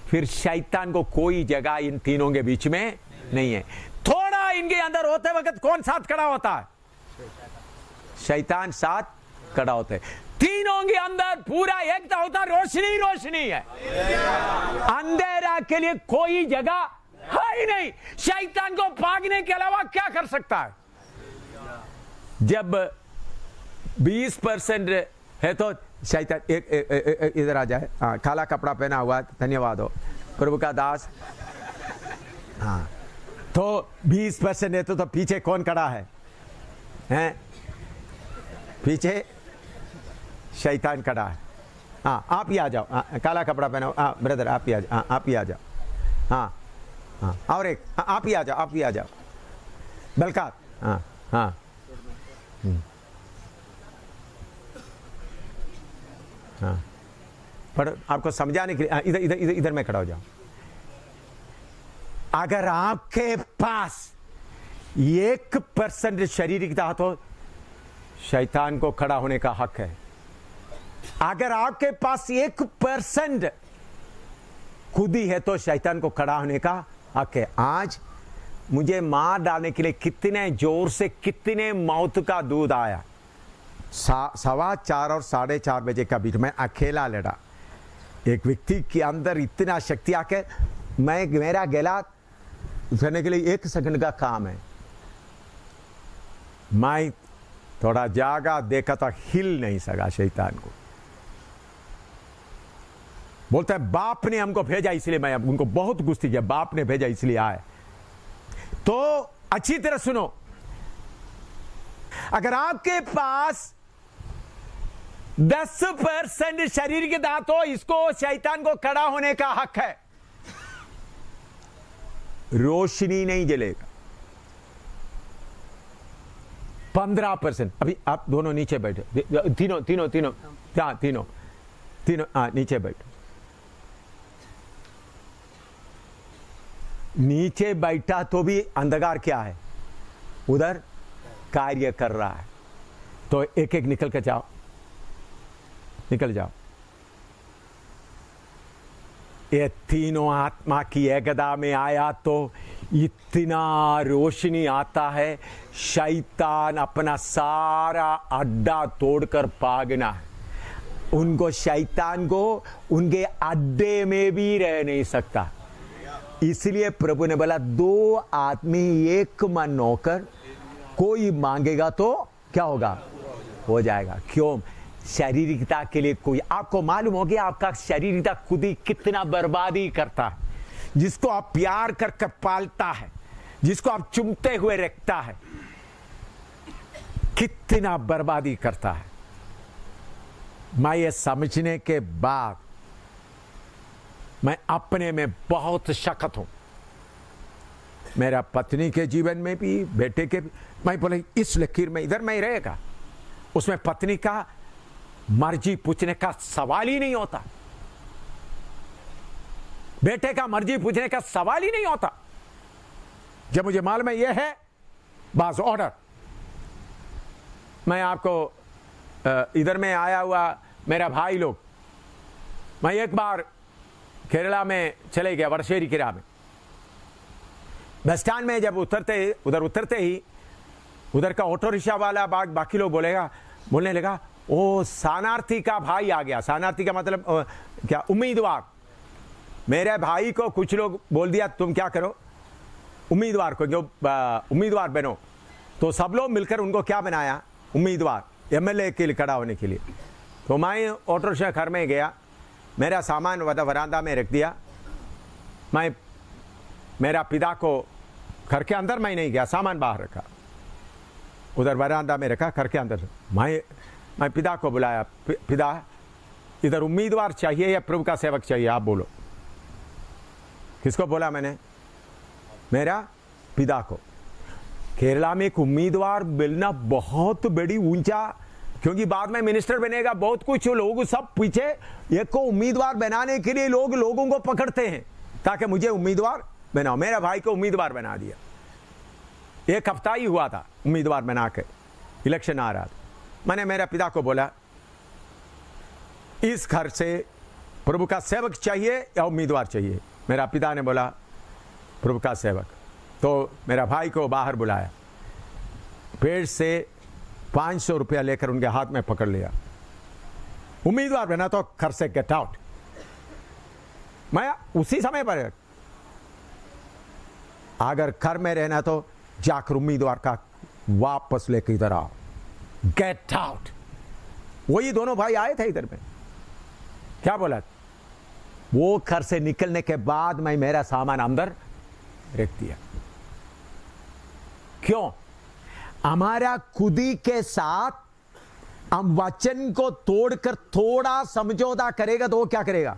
फिर शैतान को कोई जगह इन तीनों के बीच में नहीं है। थोड़ा इनके अंदर होते वक्त कौन साथ खड़ा होता है? शैतान साथ खड़ा होता है। तीनों के अंदर पूरा एकता होता, रोशनी रोशनी है। अंधेरा के लिए कोई जगह है ही नहीं। शैतान को भागने के अलावा क्या कर सकता है? जब 20% है तो शैतान इधर आ जाए। हाँ, काला कपड़ा पहना हुआ, धन्यवाद हो प्रभु का दास। हाँ, तो 20% है तो पीछे कौन खड़ा है? हैं? पीछे शैतान खड़ा है। हाँ, आप ही आ जाओ। हाँ, काला कपड़ा पहना। हाँ ब्रदर, आप ही आ जाओ। हाँ, आप ही आ जाओ। हाँ हाँ, और एक, हाँ, आप ही आ जाओ, आप ही आ जाओ। बलकार। हाँ हाँ हाँ, पर आपको समझाने के लिए इधर इधर इधर इधर में खड़ा हो जाओ। अगर आपके पास 1% शारीरिकता तो शैतान को खड़ा होने का हक है। अगर आपके पास 1% खुदी है तो शैतान को खड़ा होने का हक है। आज मुझे मार डालने के लिए कितने जोर से कितने मौत का दूध आया। 4:15 और 4:30 बजे का बीच में अकेला लड़ा। एक व्यक्ति के अंदर इतना शक्ति आके मेरा गला उठने के लिए 1 सेकंड का काम है। मैं थोड़ा जागा, देखा तो हिल नहीं सका शैतान को। बोलता है बाप ने हमको भेजा इसलिए, मैं उनको बहुत गुस्ती किया, बाप ने भेजा इसलिए आए। तो अच्छी तरह सुनो, अगर आपके पास 10% शरीर के दांत हो, इसको शैतान को खड़ा होने का हक है। रोशनी नहीं जलेगा। 15%, अभी आप दोनों नीचे बैठे, तीनों तीनों तीनों, हाँ तीनों तीनों, हाँ नीचे बैठो। नीचे बैठा तो भी अंधकार क्या है? उधर कार्य कर रहा है। तो एक एक निकल के जाओ, निकल जाओ। ये तीनों आत्मा की एकता में आया तो इतना रोशनी आता है, शैतान अपना सारा अड्डा तोड़कर भागना है। उनको, शैतान को उनके अड्डे में भी रह नहीं सकता। इसलिए प्रभु ने बोला 2 आदमी एक मन होकर कोई मांगेगा तो क्या होगा? हो जाएगा। क्यों? शारीरिकता के लिए कोई, आपको मालूम हो गया आपका शारीरिकता खुद ही कितना बर्बादी करता है। जिसको आप प्यार करके पालता है, जिसको आप चुमते हुए रखता है, कितना बर्बादी करता है। मैं ये समझने के बाद मैं अपने में बहुत सख्त हूं। मेरा पत्नी के जीवन में भी, बेटे के भी। मैं बोले इस लकीर में इधर में रहेगा, उसमें पत्नी का मर्जी पूछने का सवाल ही नहीं होता। बेटे का मर्जी पूछने का सवाल ही नहीं होता। जब मुझे मालूम है ये है बस ऑर्डर। मैं आपको इधर में आया हुआ मेरा भाई लोग, मैं एक बार केरला में चले गया, वड़श्शेरी किरा में। बस स्टैंड में जब उतरते ही उधर का ऑटो रिक्शा वाला बाकी लोग बोलने लगा ओ शरणार्थी का भाई आ गया। शरणार्थी का मतलब क्या, उम्मीदवार। मेरे भाई को कुछ लोग बोल दिया तुम क्या करो, उम्मीदवार को जो उम्मीदवार बनो। तो सब लोग मिलकर उनको क्या बनाया, उम्मीदवार, एमएलए के लिए खड़ा होने के लिए। तो मैं ऑटो रिक्शा घर में गया, मेरा सामान वरांदा में रख दिया। मैं मेरा पिता को घर के अंदर मैं नहीं गया, सामान बाहर रखा, उधर वरांदा में रखा, घर के अंदर। मैं पिता को बुलाया, पिता इधर उम्मीदवार चाहिए या प्रभु का सेवक चाहिए, आप बोलो। किसको बोला मैंने? मेरा पिता को। केरला में एक उम्मीदवार मिलना बहुत बड़ी ऊंचा, क्योंकि बाद में मिनिस्टर बनेगा, बहुत कुछ लोग सब पीछे। एक को उम्मीदवार बनाने के लिए लोगों को पकड़ते हैं ताकि मुझे उम्मीदवार बनाओ। मेरा भाई को उम्मीदवार बना दिया। एक हफ्ता ही हुआ था उम्मीदवार बना के, इलेक्शन आ रहा था। मैंने मेरा पिता को बोला इस घर से प्रभु का सेवक चाहिए या उम्मीदवार चाहिए? मेरा पिता ने बोला प्रभु का सेवक। तो मेरा भाई को बाहर बुलाया, पेड़ से 500 रुपया लेकर उनके हाथ में पकड़ लिया। उम्मीदवार बना तो घर से गेट आउट। मैं उसी समय पर अगर घर में रहना तो जाकर उम्मीदवार का वापस लेकर इधर आओ, गेट आउट। वही दोनों भाई आए थे इधर में, क्या बोला? वो घर से निकलने के बाद मैं मेरा सामान अंदर रख दिया। क्यों? हमारा खुदी के साथ हम वचन को तोड़कर थोड़ा समझौता करेगा तो वो क्या करेगा?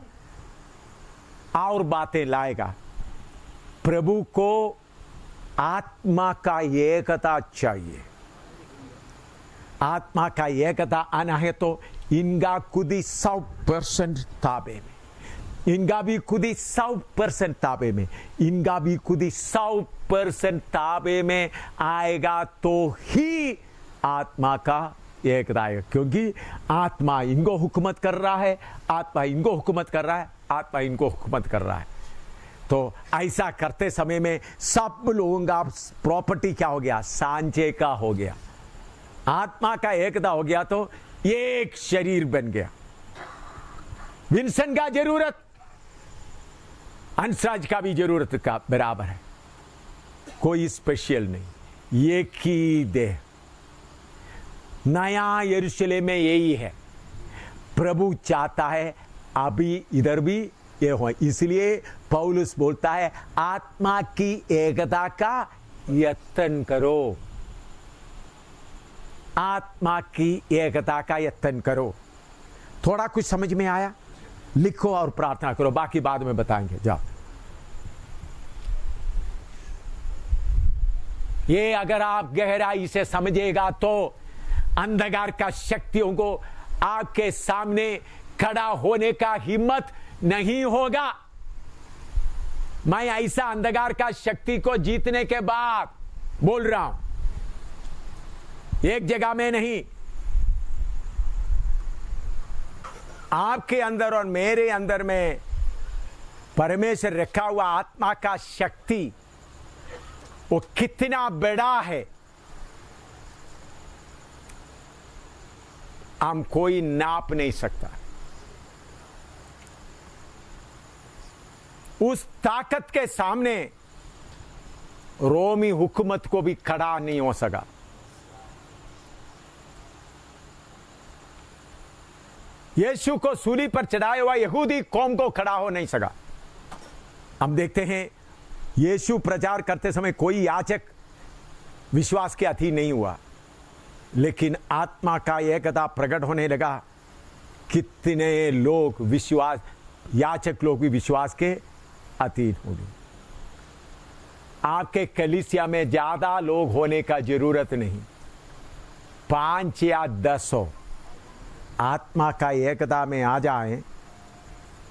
और बातें लाएगा। प्रभु को आत्मा का एकता चाहिए। आत्मा का एकता आना है तो इनका खुदी 100% ताबे में, इनका भी खुदी 100% ताबे में, इनका भी खुदी 100% ताबे में आएगा तो ही आत्मा का एकता आएगा। क्योंकि आत्मा इनको हुकूमत कर रहा है, आत्मा इनको हुकूमत कर रहा है, आत्मा इनको हुकूमत कर रहा है। तो ऐसा करते समय में सब लोगों का प्रॉपर्टी क्या हो गया? सांझे का हो गया। आत्मा का एकता हो गया तो एक शरीर बन गया। विंसन का जरूरत अंशराज का भी जरूरत का बराबर है, कोई स्पेशल नहीं, एक ही देह। नया यरूशलेम में यही है। प्रभु चाहता है अभी इधर भी ये हो, इसलिए पौलुस बोलता है आत्मा की एकता का यत्न करो। आत्मा की एकता का यत्न करो। थोड़ा कुछ समझ में आया? लिखो और प्रार्थना करो, बाकी बाद में बताएंगे। जाओ। ये अगर आप गहराई से समझेगा तो अंधकार का शक्तियों को आपके सामने खड़ा होने का हिम्मत नहीं होगा। मैं ऐसा अंधकार का शक्ति को जीतने के बाद बोल रहा हूं, एक जगह में नहीं। आपके अंदर और मेरे अंदर में परमेश्वर रखा हुआ आत्मा का शक्ति वो कितना बड़ा है, हम कोई नाप नहीं सकता। उस ताकत के सामने रोमी हुकूमत को भी खड़ा नहीं हो सका। यीशु को सूली पर चढ़ाया हुआ यहूदी कौम को खड़ा हो नहीं सका। हम देखते हैं यीशु प्रचार करते समय कोई याजक विश्वास के अधीन नहीं हुआ, लेकिन आत्मा का एकता प्रकट होने लगा। कितने लोग विश्वास, याचक लोग भी विश्वास के अधीन हो गए। आपके कलीसिया में ज्यादा लोग होने का जरूरत नहीं, 5 या 10 आत्मा का एकता में आ जाए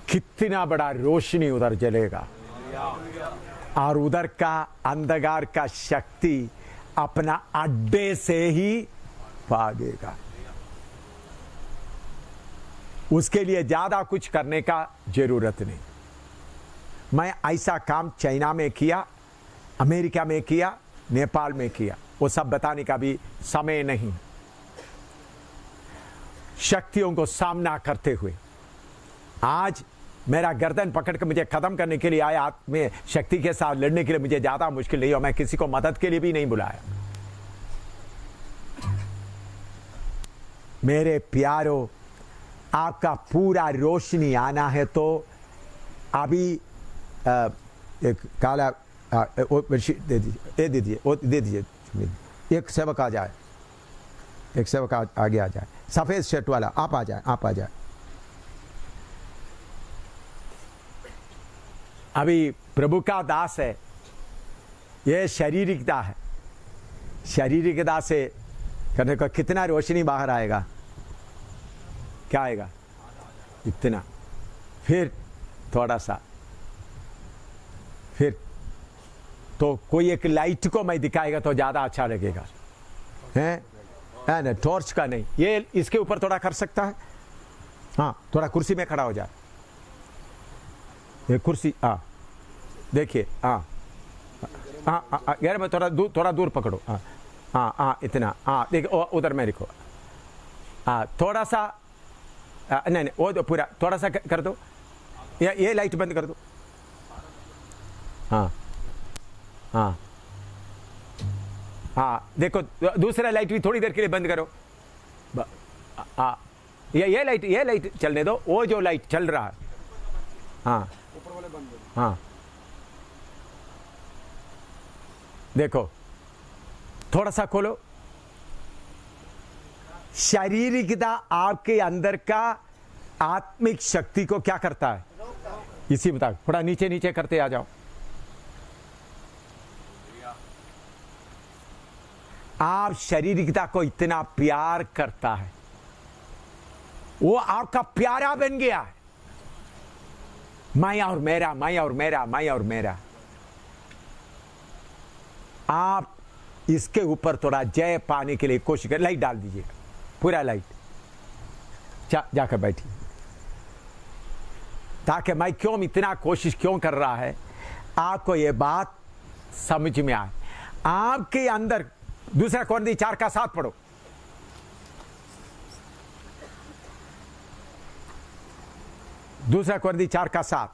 कितना बड़ा रोशनी उधर जलेगा और उधर का अंधकार का शक्ति अपना अड्डे से ही भागेगा। उसके लिए ज्यादा कुछ करने का जरूरत नहीं। मैं ऐसा काम चाइना में किया, अमेरिका में किया, नेपाल में किया, वो सब बताने का भी समय नहीं। शक्तियों को सामना करते हुए आज मेरा गर्दन पकड़ कर मुझे खत्म करने के लिए आया, आत्म शक्ति के साथ लड़ने के लिए मुझे ज्यादा मुश्किल नहीं, और मैं किसी को मदद के लिए भी नहीं बुलाया। मेरे प्यारों, आपका पूरा रोशनी आना है तो अभी एक काला दे दीजिए, वो दे दीजिए। एक सेवक आ जाए, एक सेवक आगे आ जाए, सफेद शर्ट वाला, आप आ जाए, आप आ जाए। अभी प्रभु का दास है, ये शारीरिकता है। शारीरिकता से करने का कितना रोशनी बाहर आएगा? क्या आएगा? इतना। फिर थोड़ा सा, फिर तो कोई एक लाइट को मैं दिखाएगा तो ज्यादा अच्छा लगेगा, है ना? टॉर्च का नहीं, ये इसके ऊपर थोड़ा कर सकता है। हाँ, थोड़ा कुर्सी में खड़ा हो जाए, ये कुर्सी। हाँ देखिए, हाँ हाँ यार, मैं थोड़ा दूर पकड़ो। हाँ हाँ हाँ, इतना। हाँ देखो, उधर में देखो। हाँ थोड़ा सा, नहीं नहीं, वो पूरा थोड़ा सा कर दो, ये लाइट बंद कर दो। हाँ हाँ हाँ, देखो दूसरा लाइट भी थोड़ी देर के लिए बंद करो। हाँ, ये लाइट चलने दो, वो जो लाइट चल रहा है। हाँ हाँ, देखो थोड़ा सा खोलो। शारीरिकता आपके अंदर का आत्मिक शक्ति को क्या करता है? इसी मुताबिक थोड़ा नीचे नीचे करते आ जाओ। आप शारीरिकता को इतना प्यार करता है, वो आपका प्यारा बन गया है। मैं और मेरा, मैं और मेरा, मैं और मेरा। आप इसके ऊपर थोड़ा जय पाने के लिए कोशिश कर, लाइट डाल दीजिए, पूरा लाइट। जाकर बैठिए, ताकि मैं क्यों इतना कोशिश क्यों कर रहा है, आपको ये बात समझ में आए। आपके अंदर दूसरा कोरिन्थी 4:7 पढ़ो। दूसरा कोरिन्थी 4:7।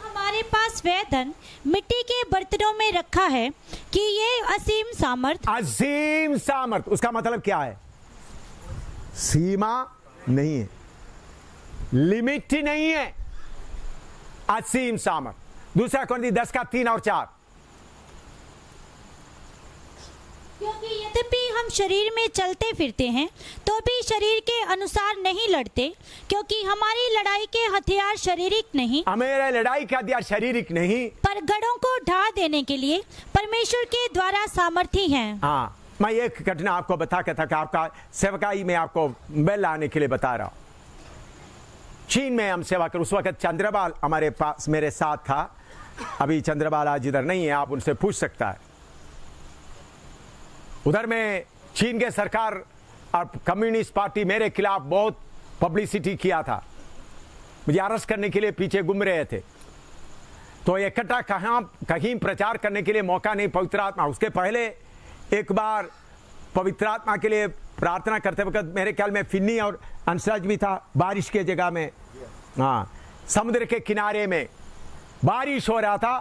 हमारे पास वह धन मिट्टी के बर्तनों में रखा है कि ये असीम सामर्थ। असीम सामर्थ, उसका मतलब क्या है? सीमा नहीं है, लिमिट नहीं है, असीम सामर्थ। दूसरा कोरिन्थी 10:3 और 4। क्योंकि यद्यपि हम शरीर में चलते फिरते हैं तो भी शरीर के अनुसार नहीं लड़ते, क्योंकि हमारी लड़ाई के हथियार शारीरिक नहीं, हमारे लड़ाई के हथियार शारीरिक नहीं, पर गढ़ों को ढा देने के लिए परमेश्वर के द्वारा सामर्थी हैं। हाँ, मैं एक घटना आपको बता के था कि आपका सेवकाई में आपको बेल लाने के लिए बता रहा हूं। चीन में हम सेवा कर, उस वक्त चंद्रबाल हमारे पास मेरे साथ था। अभी चंद्रबाल आज इधर नहीं है, आप उनसे पूछ सकता है। उधर में चीन के सरकार और कम्युनिस्ट पार्टी मेरे खिलाफ बहुत पब्लिसिटी किया था, मुझे अरेस्ट करने के लिए पीछे घूम रहे थे। तो इकट्ठा कहीं प्रचार करने के लिए मौका नहीं, पवित्र आत्मा। उसके पहले एक बार पवित्र आत्मा के लिए प्रार्थना करते वक्त मेरे ख्याल में फिन्नी और अंशराज भी था, बारिश के जगह में। हाँ, समुद्र के किनारे में बारिश हो रहा था।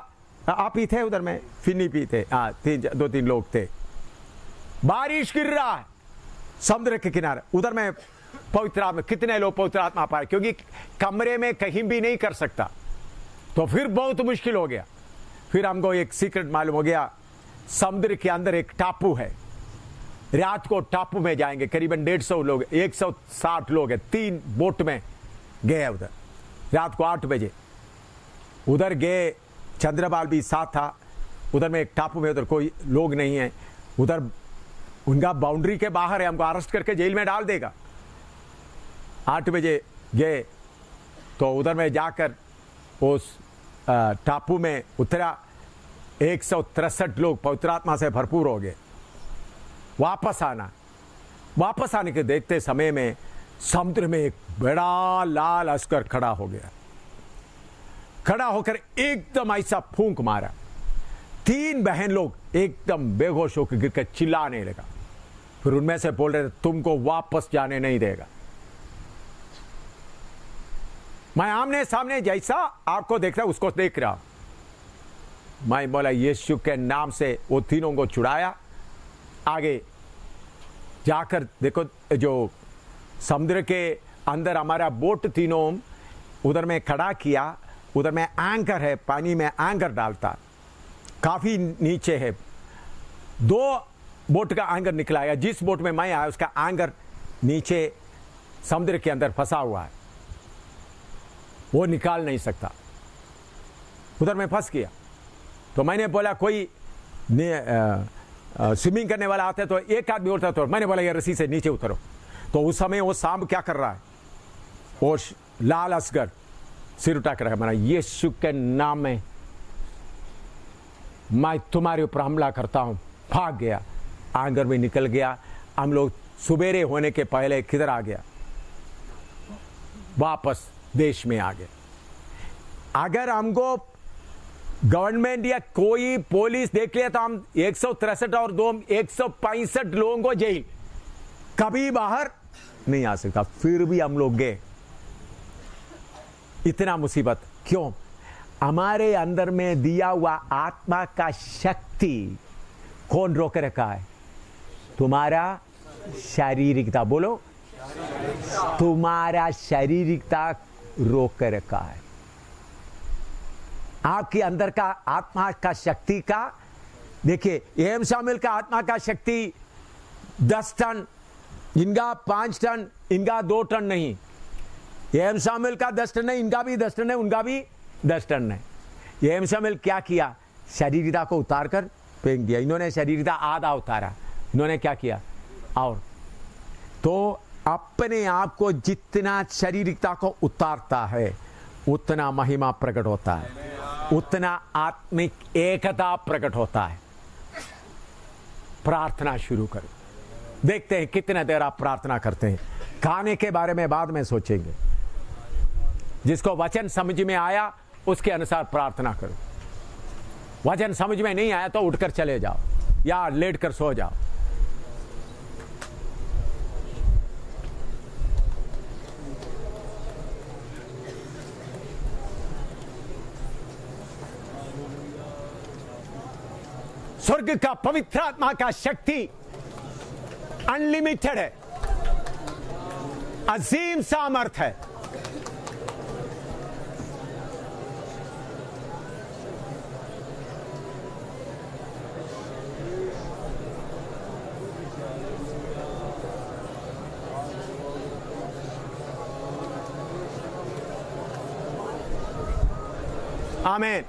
आप ही थे उधर में, फिन्नी भी थे। हाँ, 2-3 लोग थे। बारिश गिर रहा है समुद्र के किनारे, उधर में पवित्र आत्मा। कितने लोग पवित्र आत्मा पाए? क्योंकि कमरे में कहीं भी नहीं कर सकता, तो फिर बहुत मुश्किल हो गया। फिर हमको एक सीक्रेट मालूम हो गया, समुद्र के अंदर एक टापू है। रात को टापू में जाएंगे, करीबन 150 लोग, 160 लोग हैं। 3 बोट में गए उधर, रात को 8 बजे उधर गए। चंद्रबाल भी साथ था। उधर में एक टापू में, उधर कोई लोग नहीं है। उधर उनका बाउंड्री के बाहर है, हमको अरेस्ट करके जेल में डाल देगा। 8 बजे गए तो उधर में जाकर उस टापू में उतरा, 163 लोग पवित्र आत्मा से भरपूर हो गए। वापस आने के देखते समय में समुद्र में एक बड़ा लाल अस्कर खड़ा हो गया। खड़ा होकर एकदम ऐसा फूंक मारा, 3 बहन लोग एकदम बेहोश होकर गिरकर चिल्लाने लगा। फिर उनमें से बोल रहे थे, तुमको वापस जाने नहीं देगा। मैं आमने सामने जैसा आपको देख रहा उसको देख रहा। मैं बोला यीशु के नाम से वो तीनों को छुड़ाया। आगे जाकर देखो, जो समुद्र के अंदर हमारा बोट तीनों उधर में खड़ा किया। उधर में एंकर है, पानी में एंकर डालता, काफी नीचे है। 2 बोट का एंकर निकलाया। जिस बोट में मैं आया उसका एंकर नीचे समुद्र के अंदर फंसा हुआ है, वो निकाल नहीं सकता। उधर में फंस गया। तो मैंने बोला कोई स्विमिंग करने वाला आता है तो एक आदमी उठता, तो मैंने बोला ये रस्सी से नीचे उतरो। तो उस समय वो सांप क्या कर रहा है, वो लाल असगर सिर उठा कर मैंने यीशु के नाम में मैं तुम्हारे ऊपर हमला करता हूं। भाग गया, आंगर में निकल गया। हम लोग सुबेरे होने के पहले किधर आ गया, वापस देश में आ गए। अगर हमको गवर्नमेंट या कोई पुलिस देख लिया तो हम 163 और 2 165 लोगों को जेल, कभी बाहर नहीं आ सकता। फिर भी हम लोग गए। इतना मुसीबत क्यों? हमारे अंदर में दिया हुआ आत्मा का शक्ति कौन रोक रखा है? तुम्हारा शारीरिकता। बोलो, तुम्हारा शारीरिकता रोक रखा है। आपके अंदर का आत्मा का शक्ति का देखिए, एम शामिल का आत्मा का शक्ति 10 टन, इनका 5 टन, इनका 2 टन नहीं। एम शामिल का 10 टन है, इनका भी 10 टन है, उनका भी 10 टन है। एम शामिल क्या किया? शरीरता को उतार कर फेंक दिया। इन्होंने शरीरता आधा उतारा, इन्होंने क्या किया? और तो अपने आप को जितना शरीरिकता को उतारता है उतना महिमा प्रकट होता है, उतना आत्मिक एकता प्रकट होता है। प्रार्थना शुरू करो। देखते हैं कितने देर आप प्रार्थना करते हैं। खाने के बारे में बाद में सोचेंगे। जिसको वचन समझ में आया उसके अनुसार प्रार्थना करो। वचन समझ में नहीं आया तो उठकर चले जाओ या लेट कर सो जाओ। स्वर्ग का पवित्र आत्मा का शक्ति अनलिमिटेड है, अजीम सामर्थ है। आमीन।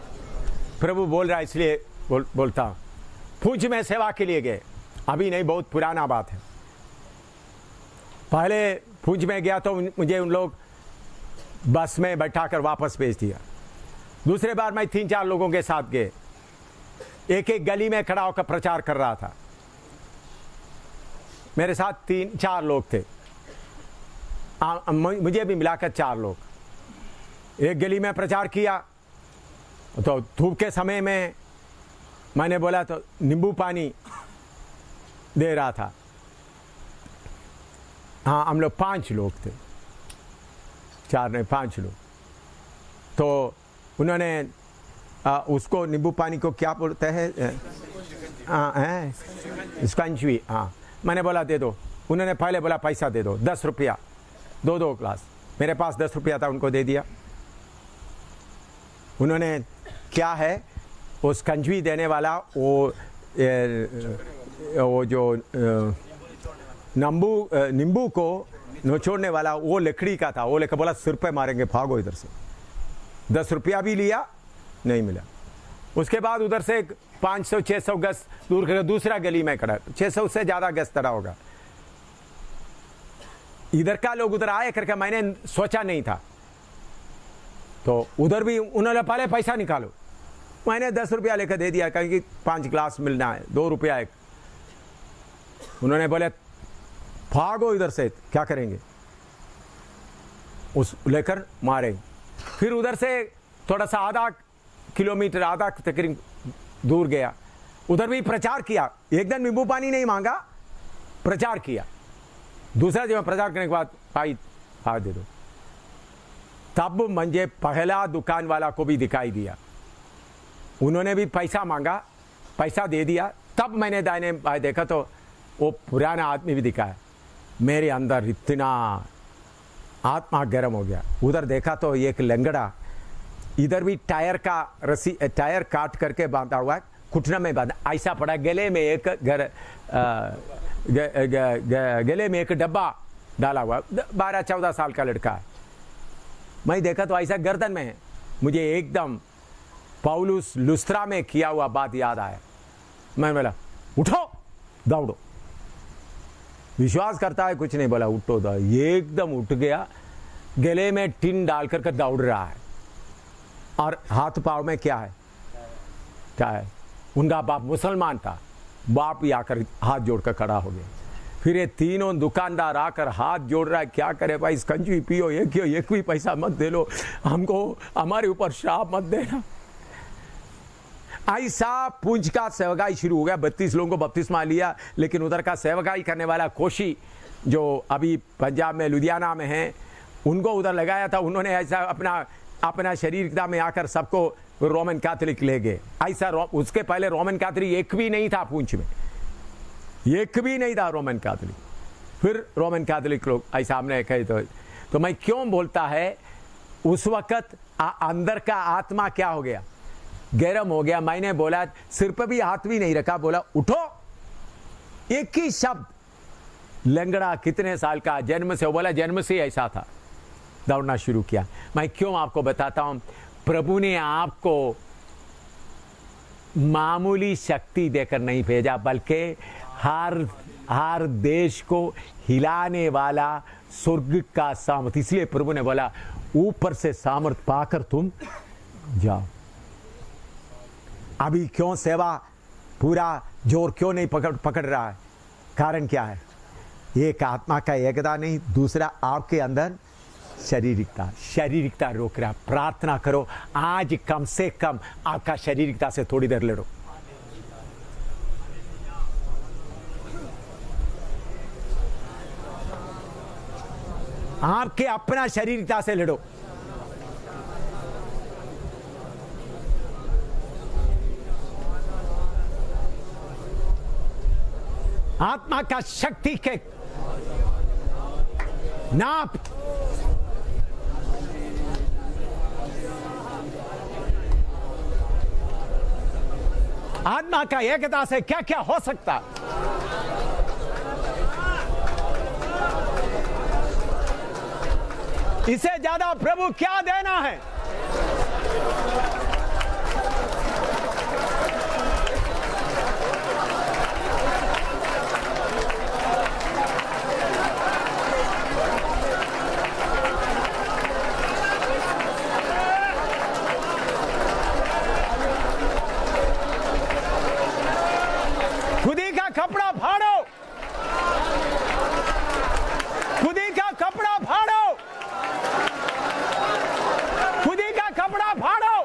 प्रभु बोल रहा है इसलिए बोलता हूं। फूज में सेवा के लिए गए, अभी नहीं, बहुत पुराना बात है। पहले फूज में गया तो मुझे उन लोग बस में बैठाकर वापस भेज दिया। दूसरे बार मैं 3-4 लोगों के साथ गए। एक एक गली में खड़ा होकर प्रचार कर रहा था। मेरे साथ 3-4 लोग थे, मुझे भी मिलाकर 4 लोग। एक गली में प्रचार किया तो धूप के समय में मैंने बोला तो नींबू पानी दे रहा था। हाँ, हम लोग 5 लोग थे, 4 नहीं 5 लोग। तो उन्होंने उसको नींबू पानी को क्या बोलते हैं? स्कंजवी। हाँ, मैंने बोला दे दो। उन्होंने पहले बोला पैसा दे दो, 10 रुपया, 2 ग्लास। मेरे पास 10 रुपया था, उनको दे दिया। उन्होंने क्या है वो स्कंजवी देने वाला, वो जो नींबू को निचोड़ने वाला वो लकड़ी का था। वो लेकर बोला सिर पे मारेंगे, भागो इधर से। 10 रुपया भी लिया, नहीं मिला। उसके बाद उधर से एक 500-600 गज दूर कर दूसरा गली में खड़ा, 600 से ज्यादा गज खड़ा होगा। इधर का लोग उधर आए करके मैंने सोचा नहीं था, तो उधर भी उन्होंने पहले पैसा निकालो, मैंने 10 रुपया लेकर दे दिया क्योंकि 5 ग्लास मिलना है, 2 रुपया एक। उन्होंने बोले भागो इधर से, क्या करेंगे, उस लेकर मारे। फिर उधर से थोड़ा सा आधा किलोमीटर, आधा तकरीबन दूर गया, उधर भी प्रचार किया, एक दिन नींबू पानी नहीं मांगा, प्रचार किया। दूसरा जगह प्रचार करने के बाद भाई हाथ दे दो, तब मुझे पहला दुकान वाला को भी दिखाई दिया, उन्होंने भी पैसा मांगा, पैसा दे दिया। तब मैंने दाहिने बाएं देखा तो वो पुराना आदमी भी दिखा है। मेरे अंदर इतना आत्मा गर्म हो गया। उधर देखा तो एक लंगड़ा, इधर भी टायर का रस्सी, टायर काट करके बांधा हुआ है, घुटने में बांधा, ऐसा पड़ा, गले में एक गले में एक डब्बा डाला हुआ, 12-14 साल का लड़का है। मैं देखा तो ऐसा गर्दन में है। मुझे एकदम पौलुस लुस्त्रा में किया हुआ बात याद आया। मैं बोला उठो दौड़ो, विश्वास करता है कुछ नहीं, बोला उठो दौड़ो, एकदम उठ गया, गले में टिन डाल करके दौड़ रहा है, और हाथ पांव में क्या है, क्या है, उनका बाप मुसलमान था, बाप ही आकर हाथ जोड़कर खड़ा हो गया। फिर ये तीनों दुकानदार आकर हाथ जोड़ रहा है, क्या करे भाई, कंजू पियो, एक भी पैसा मत दे लो हमको, हमारे ऊपर श्राप मत देना। ऐसा पूंछ का सेवकाई शुरू हो गया। 32 लोगों को बपतिस्मा लिया, लेकिन उधर का सेवकाई करने वाला कोशी जो अभी पंजाब में लुधियाना में है, उनको उधर लगाया था। उन्होंने ऐसा अपना शरीरता में आकर सबको रोमन कैथोलिक ले गए। ऐसा उसके पहले रोमन कैथोलिक एक भी नहीं था पूंछ में, एक भी नहीं था रोमन कैथोलिक। फिर रोमन कैथोलिक लोग ऐसा हमने कहे तो मैं क्यों बोलता है, उस वक्त अंदर का आत्मा क्या हो गया, गरम हो गया। मैंने बोला, सिर पर भी हाथ भी नहीं रखा, बोला उठो, एक ही शब्द। लंगड़ा कितने साल का, जन्म से, वो बोला जन्म से ऐसा था, दौड़ना शुरू किया। मैं क्यों आपको बताता हूं, प्रभु ने आपको मामूली शक्ति देकर नहीं भेजा, बल्कि हर देश को हिलाने वाला स्वर्ग का सामर्थ। इसलिए प्रभु ने बोला ऊपर से सामर्थ पाकर तुम जाओ। अभी क्यों सेवा पूरा जोर क्यों नहीं पकड़ रहा है, कारण क्या है, एक आत्मा का एकता नहीं, दूसरा आपके अंदर शारीरिकता रोक रहा। प्रार्थना करो, आज कम से कम आपका शारीरिकता से थोड़ी देर लड़ो। आपके अपना शारीरिकता से लड़ो। आत्मा का शक्ति के नाप, आत्मा का एकता से क्या क्या हो सकता। इससे ज्यादा प्रभु क्या देना है। खुदी का कपड़ा फाड़ो, खुदी का कपड़ा फाड़ो, खुदी का कपड़ा फाड़ो।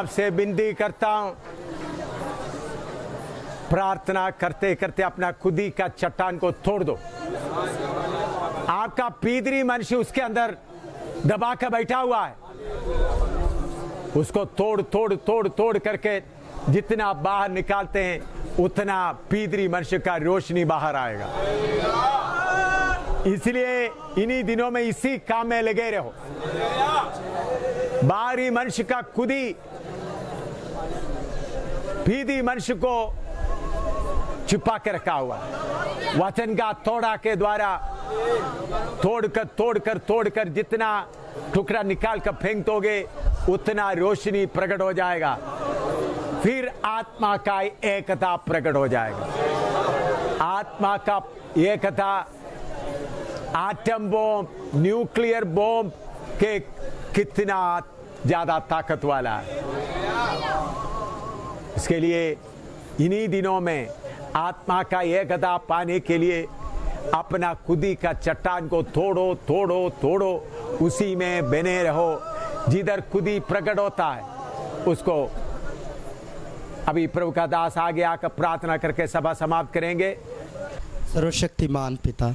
आपसे विनती करता हूं, प्रार्थना करते करते अपना खुदी का चट्टान को तोड़ दो। आपका पीदरी मनुष्य उसके अंदर दबा कर बैठा हुआ है, उसको तोड़ तोड़ तोड़ तोड़ करके जितना बाहर निकालते हैं उतना पीदरी मनुष्य का रोशनी बाहर आएगा। इसलिए इन्हीं दिनों में इसी काम में लगे रहो। बाहरी मनुष्य का खुदी पीदरी मनुष्य को छिपा के रखा हुआ है। वचन का तोड़ा के द्वारा तोड़कर जितना टुकड़ा निकाल कर फेंक दोगे उतना रोशनी प्रकट हो जाएगा। फिर आत्मा का एकता प्रकट हो जाएगा। आत्मा का एकता एटम बॉम्ब, न्यूक्लियर बॉम्ब के कितना ज्यादा ताकत वाला है। इसके लिए इन्हीं दिनों में आत्मा का एकता पाने के लिए अपना खुदी का चट्टान को तोड़ो तोड़ो तोड़ो, उसी में बने रहो। जिधर खुदी प्रकट होता है उसको। अभी प्रभु का दास आगे आकर प्रार्थना करके सभा समाप्त करेंगे। सर्वशक्तिमान पिता,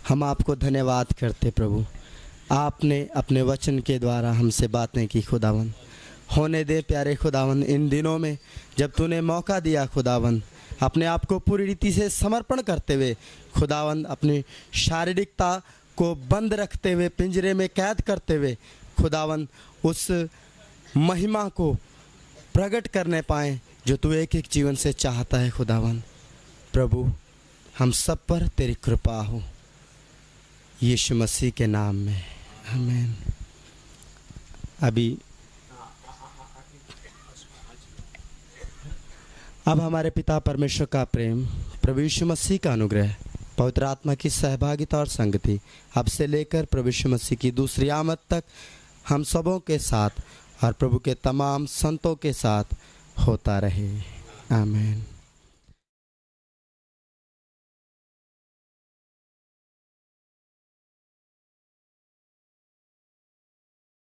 हम आपको धन्यवाद करते प्रभु, आपने अपने वचन के द्वारा हमसे बातें की खुदावन। होने दे प्यारे खुदावन, इन दिनों में जब तूने मौका दिया खुदावन, अपने आप को पूरी रीति से समर्पण करते हुए खुदावन, अपनी शारीरिकता को बंद रखते हुए, पिंजरे में कैद करते हुए खुदावन, उस महिमा को प्रकट करने पाएँ जो तू एक एक जीवन से चाहता है खुदावन। प्रभु, हम सब पर तेरी कृपा हो, यीशु मसीह के नाम में, आमीन। अब हमारे पिता परमेश्वर का प्रेम, प्रभु यीशु मसीह का अनुग्रह, पवित्र आत्मा की सहभागिता और संगति अब से लेकर प्रभु यीशु मसीह की दूसरी आमद तक हम सबों के साथ और प्रभु के तमाम संतों के साथ होता रहे, आमीन।